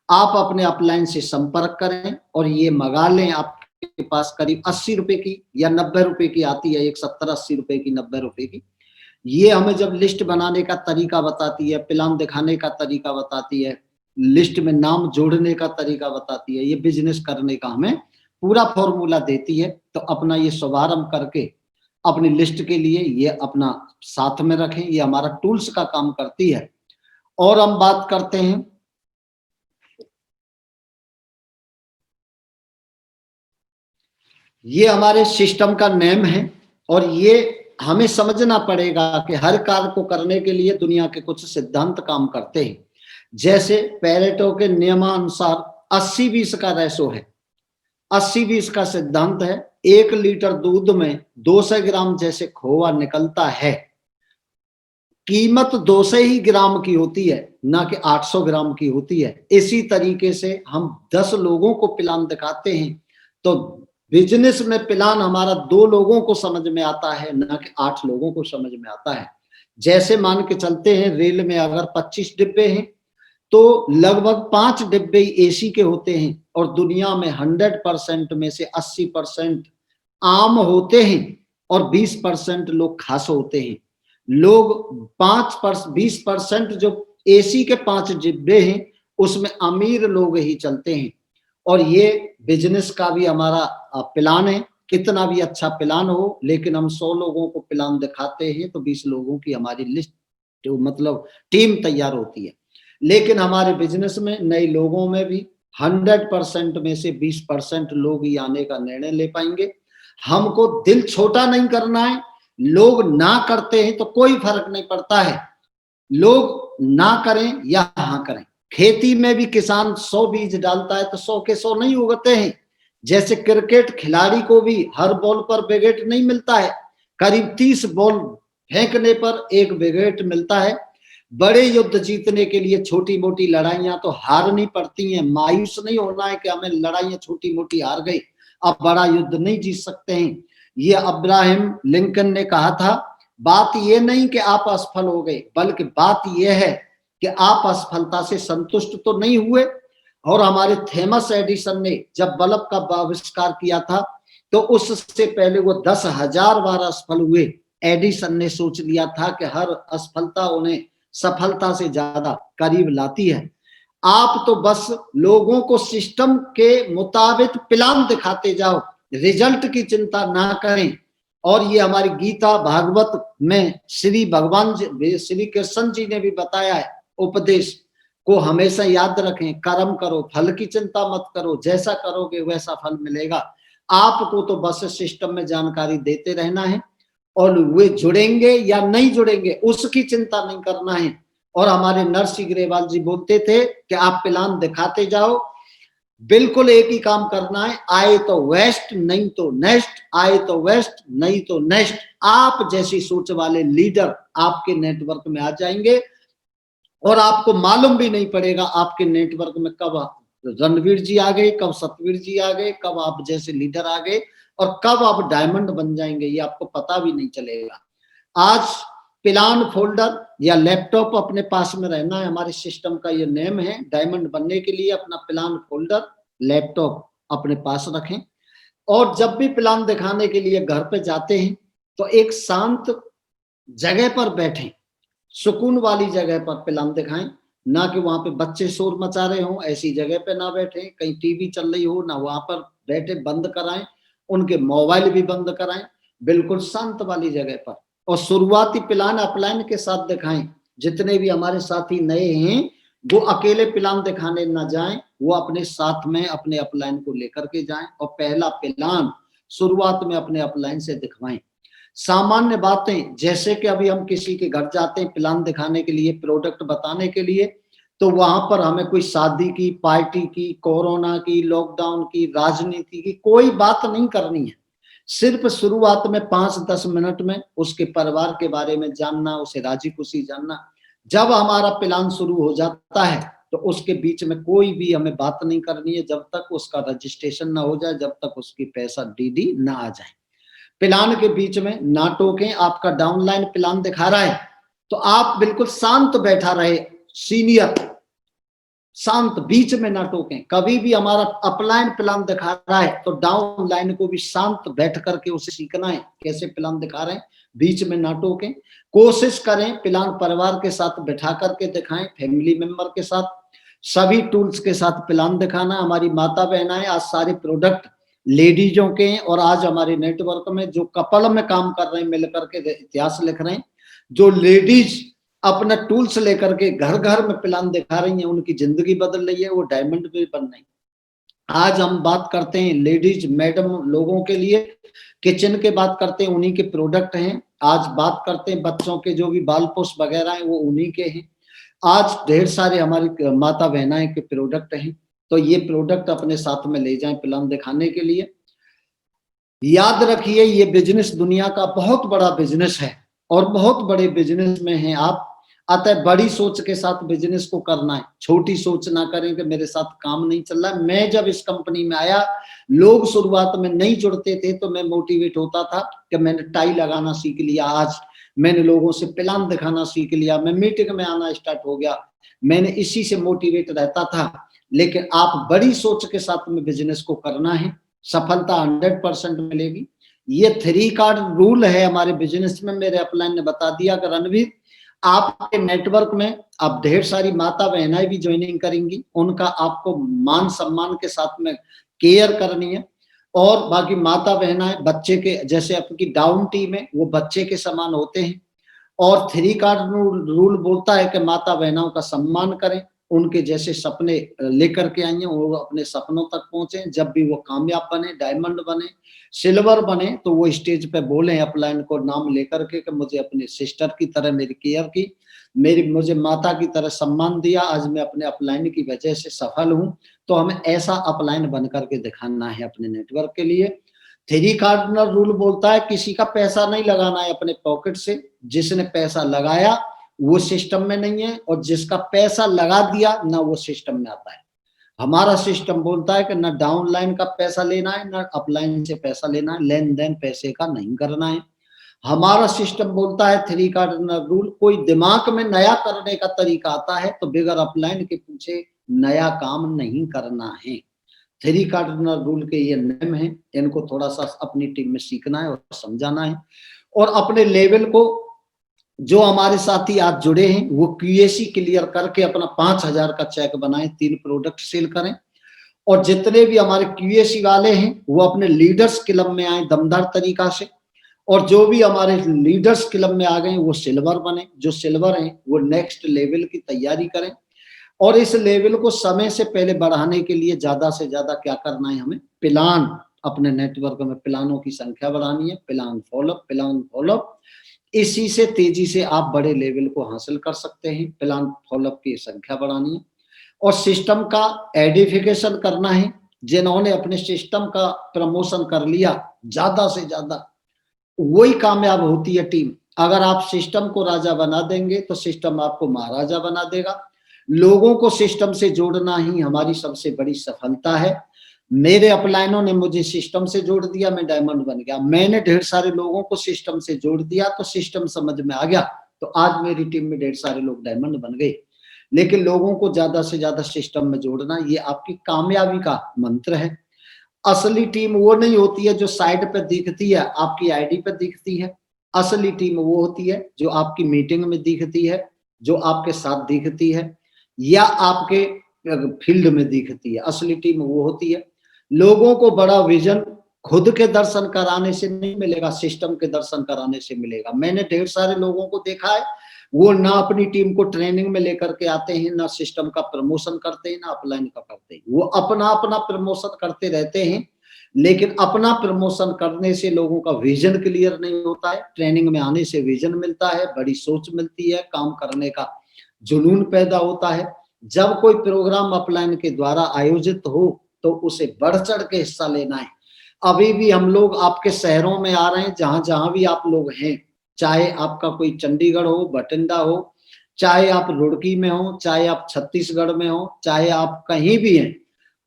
आप अपने अपलाइन से संपर्क करें और ये मंगा लें। आपके पास करीब 80 रुपए की या 90 रुपए की आती है, एक 70-80 रुपए की, 90 रुपए की। ये हमें जब लिस्ट बनाने का तरीका बताती है, प्लान दिखाने का तरीका बताती है, लिस्ट में नाम जोड़ने का तरीका बताती है, ये बिजनेस करने का हमें पूरा फॉर्मूला देती है। तो अपना ये शुभारंभ करके अपनी लिस्ट के लिए ये अपना साथ में रखें, ये हमारा टूल्स का काम करती है। और हम बात करते हैं ये हमारे सिस्टम का नेम है और ये हमें समझना पड़ेगा कि हर कार्य को करने के लिए दुनिया के कुछ सिद्धांत काम करते हैं। जैसे पेरेटो के नियमानुसार 80-20 का रेशो है। 80-20 का सिद्धांत है। 1 लीटर दूध में 200 ग्राम जैसे खोआ निकलता है, कीमत 200 ही ग्राम की होती है, ना कि 800 ग्राम की होती है। इसी तरीके से हम 10 लोगों को प्लान दिखाते हैं तो बिजनेस में प्लान हमारा 2 लोगों को समझ में आता है, ना कि 8 लोगों को समझ में आता है। जैसे मान के चलते हैं रेल में अगर 25 डिब्बे हैं तो लगभग 5 डिब्बे एसी के होते हैं और दुनिया में 100% में से 80% आम होते हैं और 20% लोग खास होते हैं। लोग 20% जो एसी के 5 डिब्बे हैं उसमें अमीर लोग ही चलते हैं। और ये बिजनेस का भी हमारा प्लान है। कितना भी अच्छा प्लान हो, लेकिन हम 100 लोगों को प्लान दिखाते हैं तो 20 लोगों की हमारी लिस्ट मतलब टीम तैयार होती है। लेकिन हमारे बिजनेस में नए लोगों में भी 100% में से 20% लोग ही आने का निर्णय ले पाएंगे। हमको दिल छोटा नहीं करना है। लोग ना करते हैं तो कोई फर्क नहीं पड़ता है, लोग ना करें या हाँ करें, खेती में भी किसान 100 बीज डालता है तो 100 के 100 नहीं उगते हैं। जैसे क्रिकेट खिलाड़ी को भी हर बॉल पर विकेट नहीं मिलता है, करीब 30 बॉल फेंकने पर एक विकेट मिलता है। बड़े युद्ध जीतने के लिए छोटी मोटी लड़ाइयां तो हारनी पड़ती हैं। मायूस नहीं होना है कि हमें लड़ाइयां छोटी मोटी हार गई, अब बड़ा युद्ध नहीं जीत सकते हैं। ये अब्राहम लिंकन ने कहा था, बात ये नहीं कि आप असफल हो गए, बल्कि बात यह है कि आप असफलता से संतुष्ट तो नहीं हुए। और हमारे थॉमस एडिसन ने जब बल्ब का आविष्कार किया था तो उससे पहले वो 10,000 बार असफल हुए। एडिसन ने सोच लिया था कि हर असफलता उन्हें सफलता से ज्यादा करीब लाती है। आप तो बस लोगों को सिस्टम के मुताबिक प्लान दिखाते जाओ, रिजल्ट की चिंता ना करें। और ये हमारी गीता भागवत में श्री भगवान श्री कृष्ण जी ने भी बताया है, उपदेश को हमेशा याद रखें, कर्म करो, फल की चिंता मत करो, जैसा करोगे वैसा फल मिलेगा। आपको तो बस सिस्टम में जानकारी देते रहना है, और वे जुड़ेंगे या नहीं जुड़ेंगे उसकी चिंता नहीं करना है। और हमारे नरसिंह ग्रेवाल जी बोलते थे कि आप प्लान दिखाते जाओ, बिल्कुल एक ही काम करना है, आए तो वेस्ट नहीं तो नेक्स्ट, आए तो वेस्ट नहीं तो नेक्स्ट। आप जैसी सोच वाले लीडर आपके नेटवर्क में आ जाएंगे और आपको मालूम भी नहीं पड़ेगा आपके नेटवर्क में कब रणवीर जी आ गए, कब सतवीर जी आ गए, कब आप जैसे लीडर आ गए और कब आप डायमंड बन जाएंगे, ये आपको पता भी नहीं चलेगा। आज प्लान फोल्डर या लैपटॉप अपने पास में रहना है, हमारे सिस्टम का ये नेम है। डायमंड बनने के लिए अपना प्लान फोल्डर लैपटॉप अपने पास रखें, और जब भी प्लान दिखाने के लिए घर पे जाते हैं तो एक शांत जगह पर बैठें, सुकून वाली जगह पर प्लान दिखाएं, ना कि वहां पे बच्चे शोर मचा रहे हों, ऐसी जगह पे ना बैठे, कहीं टीवी चल रही हो ना वहां पर बैठे, बंद कराएं, उनके मोबाइल भी बंद कराएं, बिल्कुल शांत वाली जगह पर। और शुरुआती प्लान अपलाइन के साथ दिखाएं। जितने भी हमारे साथी नए हैं वो अकेले प्लान दिखाने ना जाएं, वो अपने साथ में अपने अपलाइन को लेकर के जाएं और पहला प्लान शुरुआत में अपने अपलाइन से दिखवाएं। सामान्य बातें, जैसे कि अभी हम किसी के घर जाते हैं प्लान दिखाने के लिए, प्रोडक्ट बताने के लिए, तो वहां पर हमें कोई शादी की, पार्टी की, कोरोना की, लॉकडाउन की, राजनीति की कोई बात नहीं करनी है। सिर्फ शुरुआत में 5-10 मिनट में उसके परिवार के बारे में जानना, उसे राजी खुशी जानना। जब हमारा प्लान शुरू हो जाता है तो उसके बीच में कोई भी हमें बात नहीं करनी है जब तक उसका रजिस्ट्रेशन ना हो जाए, जब तक उसकी पैसा डीडी ना आ जाए। प्लान के बीच में ना टोकें। आपका डाउनलाइन प्लान दिखा रहा है तो आप बिल्कुल शांत बैठा रहे, सीनियर शांत, बीच में ना टोकें। कभी भी हमारा अपलाइन प्लान दिखा रहा है तो डाउन लाइन को भी शांत बैठ करके उसे सीखना है कैसे प्लान दिखा रहे हैं, बीच में ना टोकें। कोशिश करें प्लान परिवार के साथ बैठा करके दिखाएं, फैमिली मेंबर के साथ, सभी टूल्स के साथ प्लान दिखाना। हमारी माता बहनाएं आज सारे प्रोडक्ट लेडीजों के हैं, और आज हमारे नेटवर्क में जो कपल में काम कर रहे हैं मिलकर के इतिहास लिख रहे हैं, जो लेडीज अपना टूल्स लेकर के घर घर में प्लान दिखा रही हैं, उनकी जिंदगी बदल रही है, वो डायमंड भी बन रही। आज हम बात करते हैं लेडीज मैडम लोगों के लिए, किचन के बात करते हैं, उन्हीं के प्रोडक्ट हैं। आज बात करते हैं बच्चों के जो भी बाल पोस्ट वगैरह हैं वो उन्हीं के हैं। आज ढेर सारे हमारी माता बहनाएं के प्रोडक्ट हैं, तो ये प्रोडक्ट अपने साथ में ले जाएं प्लान दिखाने के लिए। याद रखिए ये बिजनेस दुनिया का बहुत बड़ा बिजनेस है और बहुत बड़े बिजनेस में हैं आप, अतः बड़ी सोच के साथ बिजनेस को करना है। छोटी सोच ना करें कि मेरे साथ काम नहीं चल रहा है। मैं जब इस कंपनी में आया, लोग शुरुआत में नहीं जुड़ते थे तो मैं मोटिवेट होता था कि मैंने टाई लगाना सीख लिया, आज मैंने लोगों से प्लान दिखाना सीख लिया, मैं मीटिंग में आना स्टार्ट हो गया, मैंने इसी से मोटिवेट रहता था। लेकिन आप बड़ी सोच के साथ में बिजनेस को करना है, सफलता 100% मिलेगी। ये 3 कार्ड रूल है हमारे बिजनेस में। मेरे अपलाइन ने बता दिया कि रणवीर आपके नेटवर्क में अब ढेर सारी माता बहनाएं भी ज्वाइनिंग करेंगी, उनका आपको मान सम्मान के साथ में केयर करनी है। और बाकी माता बहनाएं बच्चे के जैसे, आपकी डाउन टीम है वो बच्चे के समान होते हैं। और 3 कार्ड रूल बोलता है कि माता बहनों का सम्मान करें, उनके जैसे सपने लेकर के आई हैं, वो अपने सपनों तक पहुंचे। जब भी वो कामयाब बने, डायमंड बने, सिल्वर बने, तो वो स्टेज पे बोले अपलाइन को नाम लेकर के कि मुझे अपने सिस्टर की तरह मेरी केयर की, मुझे माता की तरह सम्मान दिया, आज मैं अपने अपलाइन की वजह से सफल हूं। तो हमें ऐसा अपलाइन बन करके दिखाना है अपने नेटवर्क के लिए। थ्री कार्डिनल रूल बोलता है किसी का पैसा नहीं लगाना है अपने पॉकेट से। जिसने पैसा लगाया वो सिस्टम में नहीं है, और जिसका पैसा लगा दिया ना वो सिस्टम में आता है। हमारा सिस्टम बोलता है कि ना डाउनलाइन का पैसा लेना है, ना अपलाइन से पैसा लेना है, लेन देन पैसे का नहीं करना है। हमारा सिस्टम बोलता है थ्री कार्डिनल रूल, कोई दिमाग में नया करने का तरीका आता है तो बिगर अपलाइन के पीछे नया काम नहीं करना है। थ्री कार्डिनल रूल के ये नियम है, इनको थोड़ा सा अपनी टीम में सीखना है और समझाना है। और अपने लेवल को, जो हमारे साथी आज जुड़े हैं वो क्यूएसी क्लियर करके अपना 5,000 का चेक बनाएं, 3 प्रोडक्ट सेल करें। और जितने भी हमारे क्यूएसी वाले हैं वो अपने लीडर्स क्लब में आए दमदार तरीका से। और जो भी हमारे लीडर्स क्लब में आ गए वो सिल्वर बने, जो सिल्वर हैं वो नेक्स्ट लेवल की तैयारी करें। और इस लेवल को समय से पहले बढ़ाने के लिए ज्यादा से ज्यादा क्या करना है, हमें प्लान, अपने नेटवर्क में प्लानों की संख्या बढ़ानी है। प्लान फॉलोअप, इसी से तेजी से आप बड़े लेवल को हासिल कर सकते हैं। प्लान फॉलोअप की संख्या बढ़ानी है और सिस्टम का एडिफिकेशन करना है। जिन्होंने अपने सिस्टम का प्रमोशन कर लिया ज्यादा से ज्यादा, वही कामयाब होती है टीम। अगर आप सिस्टम को राजा बना देंगे तो सिस्टम आपको महाराजा बना देगा। लोगों को सिस्टम से जोड़ना ही हमारी सबसे बड़ी सफलता है। मेरे अपलाइनों ने मुझे सिस्टम से जोड़ दिया, मैं डायमंड बन गया। मैंने ढेर सारे लोगों को सिस्टम से जोड़ दिया तो सिस्टम समझ में आ गया, तो आज मेरी टीम में ढेर सारे लोग डायमंड बन गए। लेकिन लोगों को ज्यादा से ज्यादा सिस्टम में जोड़ना, ये आपकी कामयाबी का मंत्र है। असली टीम वो नहीं होती है जो साइड पे दिखती है, आपकी आईडी पे दिखती है। असली टीम वो होती है जो आपकी मीटिंग में दिखती है, जो आपके साथ दिखती है, या आपके फील्ड में दिखती है। असली टीम वो होती है। लोगों को बड़ा विजन खुद के दर्शन कराने से नहीं मिलेगा, सिस्टम के दर्शन कराने से मिलेगा। मैंने ढेर सारे लोगों को देखा है, वो ना अपनी टीम को ट्रेनिंग में लेकर के आते हैं, ना सिस्टम का प्रमोशन करते हैं, ना अपलाइन का करते हैं। वो अपना अपना प्रमोशन करते रहते हैं, लेकिन अपना प्रमोशन करने से लोगों का विजन क्लियर नहीं होता है। ट्रेनिंग में आने से विजन मिलता है, बड़ी सोच मिलती है, काम करने का जुनून पैदा होता है। जब कोई प्रोग्राम अपलाइन के द्वारा आयोजित हो तो उसे बढ़ चढ़ के हिस्सा लेना है। अभी भी हम लोग आपके शहरों में आ रहे हैं, जहां जहां भी आप लोग हैं, चाहे आपका कोई चंडीगढ़ हो, बठिंडा हो, चाहे आप रुड़की में हो, चाहे आप छत्तीसगढ़ में हो, चाहे आप कहीं भी हैं,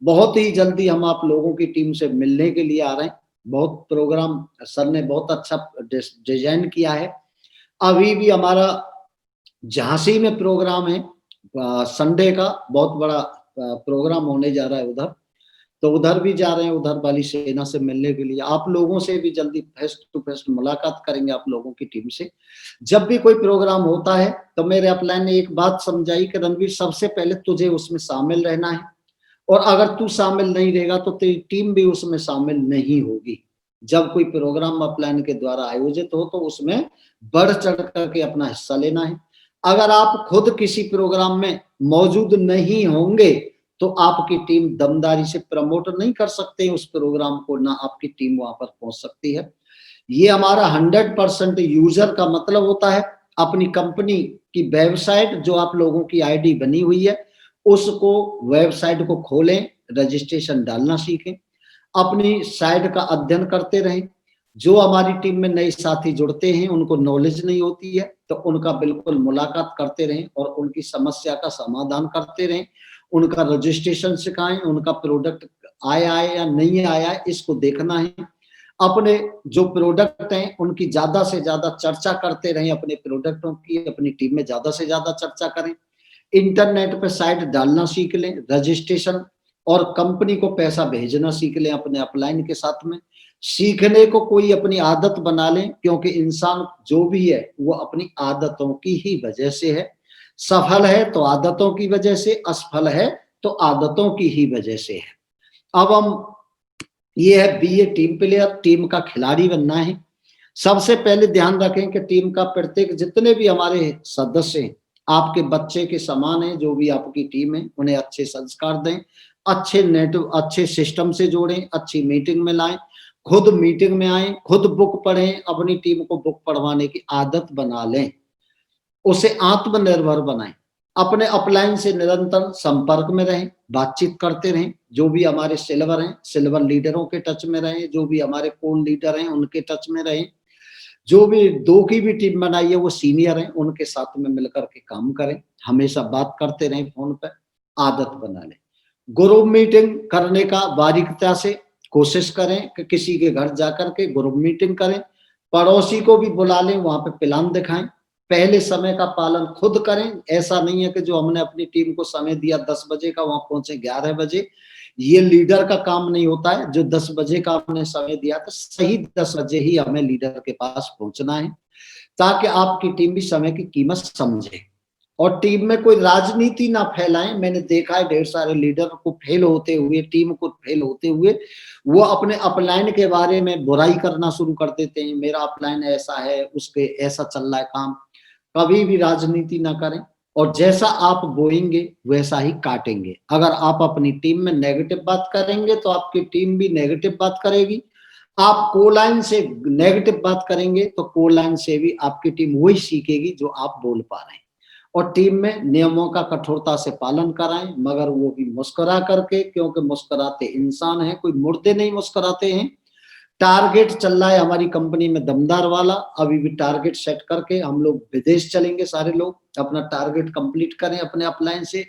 बहुत ही जल्दी हम आप लोगों की टीम से मिलने के लिए आ रहे हैं। बहुत प्रोग्राम सर ने बहुत अच्छा डिजाइन किया है। अभी भी हमारा झांसी में प्रोग्राम है, संडे का बहुत बड़ा प्रोग्राम होने जा रहा है उधर, तो उधर भी जा रहे हैं, उधर वाली सेना से मिलने के लिए। आप लोगों से भी जल्दी फेस टू फेस मुलाकात करेंगे, आप लोगों की टीम से। जब भी कोई प्रोग्राम होता है तो मेरे अपलाइन ने एक बात समझाई कि रणवीर, सबसे पहले तुझे उसमें शामिल रहना है, और अगर तू शामिल नहीं रहेगा तो तेरी टीम भी उसमें शामिल नहीं होगी। जब कोई प्रोग्राम अपलाइन के द्वारा आयोजित हो तो उसमें बढ़ चढ़ करके अपना हिस्सा लेना है। अगर आप खुद किसी प्रोग्राम में मौजूद नहीं होंगे तो आपकी टीम दमदारी से प्रमोट नहीं कर सकते उस प्रोग्राम को, ना आपकी टीम वहां पर पहुंच सकती है। ये हमारा 100% यूजर का मतलब होता है। अपनी कंपनी की वेबसाइट, जो आप लोगों की आईडी बनी हुई है, उसको वेबसाइट को खोलें, रजिस्ट्रेशन डालना सीखें, अपनी साइट का अध्ययन करते रहें। जो हमारी टीम में नए साथी जुड़ते हैं उनको नॉलेज नहीं होती है तो उनका बिल्कुल मुलाकात करते रहें और उनकी समस्या का समाधान करते रहें। उनका रजिस्ट्रेशन सिखाएं, उनका प्रोडक्ट आया है या नहीं आया है इसको देखना है। अपने जो प्रोडक्ट हैं उनकी ज्यादा से ज्यादा चर्चा करते रहें, अपने प्रोडक्टों की अपनी टीम में ज्यादा से ज्यादा चर्चा करें। इंटरनेट पे साइट डालना सीख लें, रजिस्ट्रेशन और कंपनी को पैसा भेजना सीख लें अपने अपलाइन के साथ में। सीखने को कोई अपनी आदत बना लें, क्योंकि इंसान जो भी है वो अपनी आदतों की ही वजह से है। सफल है तो आदतों की वजह से, असफल है तो आदतों की ही वजह से है। अब हम ये है बी ए टीम प्लेयर, टीम का खिलाड़ी बनना है। सबसे पहले ध्यान रखें कि टीम का प्रत्येक जितने भी हमारे सदस्य हैं, आपके बच्चे के समान है। जो भी आपकी टीम है उन्हें अच्छे संस्कार दें, अच्छे सिस्टम से जोड़ें, अच्छी मीटिंग में लाएं, खुद मीटिंग में आए, खुद बुक पढ़ें, अपनी टीम को बुक पढ़वाने की आदत बना लें, उसे आत्मनिर्भर बनाएं, अपने अपलाइन से निरंतर संपर्क में रहें, बातचीत करते रहें। जो भी हमारे सिल्वर हैं, सिल्वर लीडरों के टच में रहें, जो भी हमारे कोल लीडर हैं उनके टच में रहें, जो भी 2 की भी टीम बनाई है वो सीनियर हैं, उनके साथ में मिलकर के काम करें, हमेशा बात करते रहें फोन पे, आदत बना लें। ग्रुप मीटिंग करने का बारीकता से कोशिश करें कि किसी के घर जाकर के ग्रुप मीटिंग करें, पड़ोसी को भी बुला लें, वहां पे प्लान दिखाएं, पहले समय का पालन खुद करें। ऐसा नहीं है कि जो हमने अपनी टीम को समय दिया 10 बजे का वहां पहुंचे 11 बजे, ये लीडर का काम नहीं होता है। जो 10 बजे का हमने समय दिया तो सही 10 बजे ही हमें लीडर के पास पहुंचना है, ताकि आपकी टीम भी समय की कीमत समझे और टीम में कोई राजनीति ना फैलाएं। मैंने देखा है ढेर सारे लीडर को फेल होते हुए, टीम को फेल होते हुए, वो अपने अपलाइन के बारे में बुराई करना शुरू कर देते हैं, मेरा अपलाइन ऐसा है, उसके ऐसा चल रहा है काम। कभी भी राजनीति ना करें और जैसा आप बोएंगे वैसा ही काटेंगे। अगर आप अपनी टीम में नेगेटिव बात करेंगे तो आपकी टीम भी नेगेटिव बात करेगी। आप कोलाइन से नेगेटिव बात करेंगे तो कोलाइन से भी आपकी टीम वही सीखेगी जो आप बोल पा रहे हैं। और टीम में नियमों का कठोरता से पालन कराएं, मगर वो भी मुस्कुरा करके, क्योंकि मुस्कुराते इंसान हैं, कोई मुर्दे नहीं मुस्कुराते हैं। टारगेट चल रहा है हमारी कंपनी में दमदार वाला, अभी भी टारगेट सेट करके हम लोग विदेश चलेंगे, सारे लोग अपना टारगेट कंप्लीट करें अपने अपलाइन से।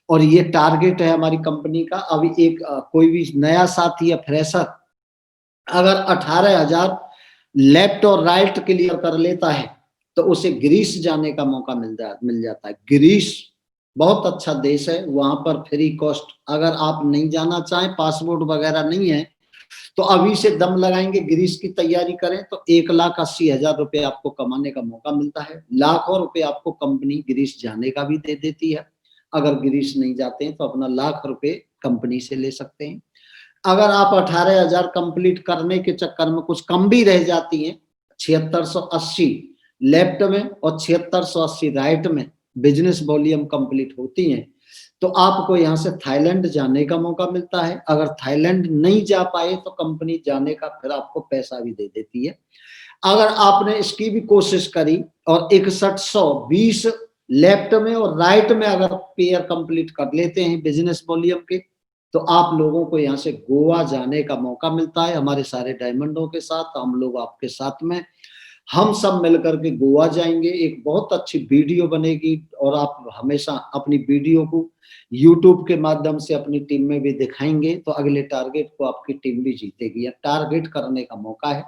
और ये टारगेट है हमारी कंपनी का। अभी एक कोई भी नया साथी या फ्रेशर अगर 18,000 लेफ्ट और राइट क्लियर कर लेता है तो उसे ग्रीस जाने का मौका मिल जाता है। ग्रीस बहुत अच्छा देश है, वहां पर फ्री कॉस्ट। अगर आप नहीं जाना चाहें, पासपोर्ट वगैरह नहीं है, तो अभी से दम लगाएंगे, ग्रीस की तैयारी करें तो 1,80,000 रुपए आपको कमाने का मौका मिलता है। लाखों रुपए आपको कंपनी ग्रीस जाने का भी दे देती है। अगर ग्रीस नहीं जाते हैं तो अपना लाख रुपए कंपनी से ले सकते हैं। अगर आप 18,000 कंप्लीट करने के चक्कर में कुछ कम भी रह जाती हैं, 7680 लेफ्ट में और 7680 राइट में बिजनेस वॉल्यूम कंप्लीट होती हैं, तो आपको यहाँ से थाईलैंड जाने का मौका मिलता है। अगर थाईलैंड नहीं जा पाए तो कंपनी जाने का फिर आपको पैसा भी दे देती है। अगर आपने इसकी भी कोशिश करी और 6120 लेफ्ट में और राइट में अगर पेयर कंप्लीट कर लेते हैं बिजनेस वॉल्यूम के, तो आप लोगों को यहाँ से गोवा जाने का मौका मिलता है। हमारे सारे डायमंडों के साथ हम लोग आपके साथ में, हम सब मिलकर के गोवा जाएंगे। एक बहुत अच्छी वीडियो बनेगी और आप हमेशा अपनी वीडियो को यूट्यूब के माध्यम से अपनी टीम में भी दिखाएंगे, तो अगले टारगेट को आपकी टीम भी जीतेगी। या टारगेट करने का मौका है।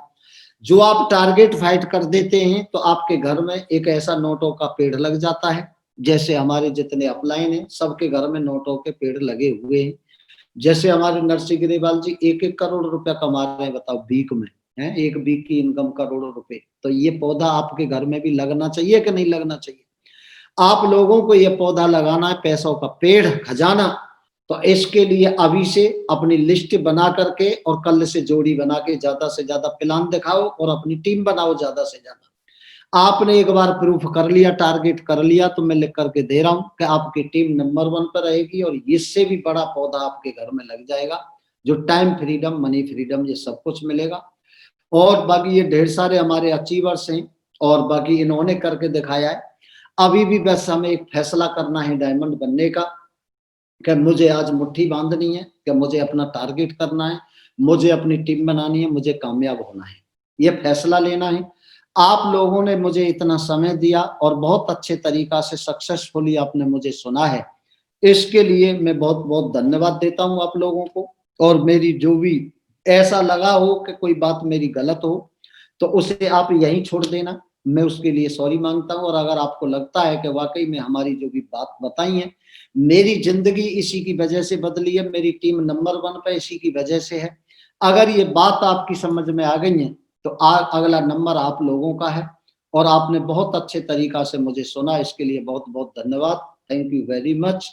जो आप टारगेट फाइट कर देते हैं तो आपके घर में एक ऐसा नोटों का पेड़ लग जाता है। जैसे हमारे जितने अपलाइन हैं सबके घर में नोटों के पेड़ लगे हुए हैं। जैसे हमारे नरसिंह ग्रेवाल जी 1-1 करोड़ रुपया कमा रहे हैं, बताओ वीक में है, 1 वीक की इनकम करोड़ों रुपए। तो ये पौधा आपके घर में भी लगना चाहिए कि नहीं लगना चाहिए? आप लोगों को ये पौधा लगाना है, पैसों का पेड़ खजाना। तो इसके लिए अभी से अपनी लिस्ट बना करके और कल से जोड़ी बना के ज्यादा से ज्यादा प्लान दिखाओ और अपनी टीम बनाओ ज्यादा से ज्यादा। आपने एक बार प्रूफ कर लिया, टारगेट कर लिया, तो मैं लिख करके दे रहा हूं कि आपकी टीम नंबर 1 पर रहेगी और इससे भी बड़ा पौधा आपके घर में लग जाएगा, जो टाइम फ्रीडम, मनी फ्रीडम, ये सब कुछ मिलेगा। और बाकी ये ढेर सारे हमारे अचीवर्स हैं और बाकी इन्होंने करके दिखाया है। अभी भी बस हमें एक फैसला करना है डायमंड बनने का, कि मुझे आज मुट्ठी बांधनी है, कि मुझे अपना टारगेट करना है, मुझे अपनी टीम बनानी है, मुझे कामयाब होना है, ये फैसला लेना है। आप लोगों ने मुझे इतना समय दिया और बहुत अच्छे तरीका से सक्सेसफुली आपने मुझे सुना है, इसके लिए मैं बहुत बहुत धन्यवाद देता हूं आप लोगों को। और मेरी जो भी ऐसा लगा हो कि कोई बात मेरी गलत हो तो उसे आप यहीं छोड़ देना, मैं उसके लिए सॉरी मांगता हूं। और अगर आपको लगता है कि वाकई में हमारी जो भी बात बताई है, मेरी जिंदगी इसी की वजह से बदली है, मेरी टीम नंबर 1 पे इसी की वजह से है, अगर ये बात आपकी समझ में आ गई है तो अगला नंबर आप लोगों का है। और आपने बहुत अच्छे तरीका से मुझे सुना, इसके लिए बहुत बहुत धन्यवाद। Thank you very much.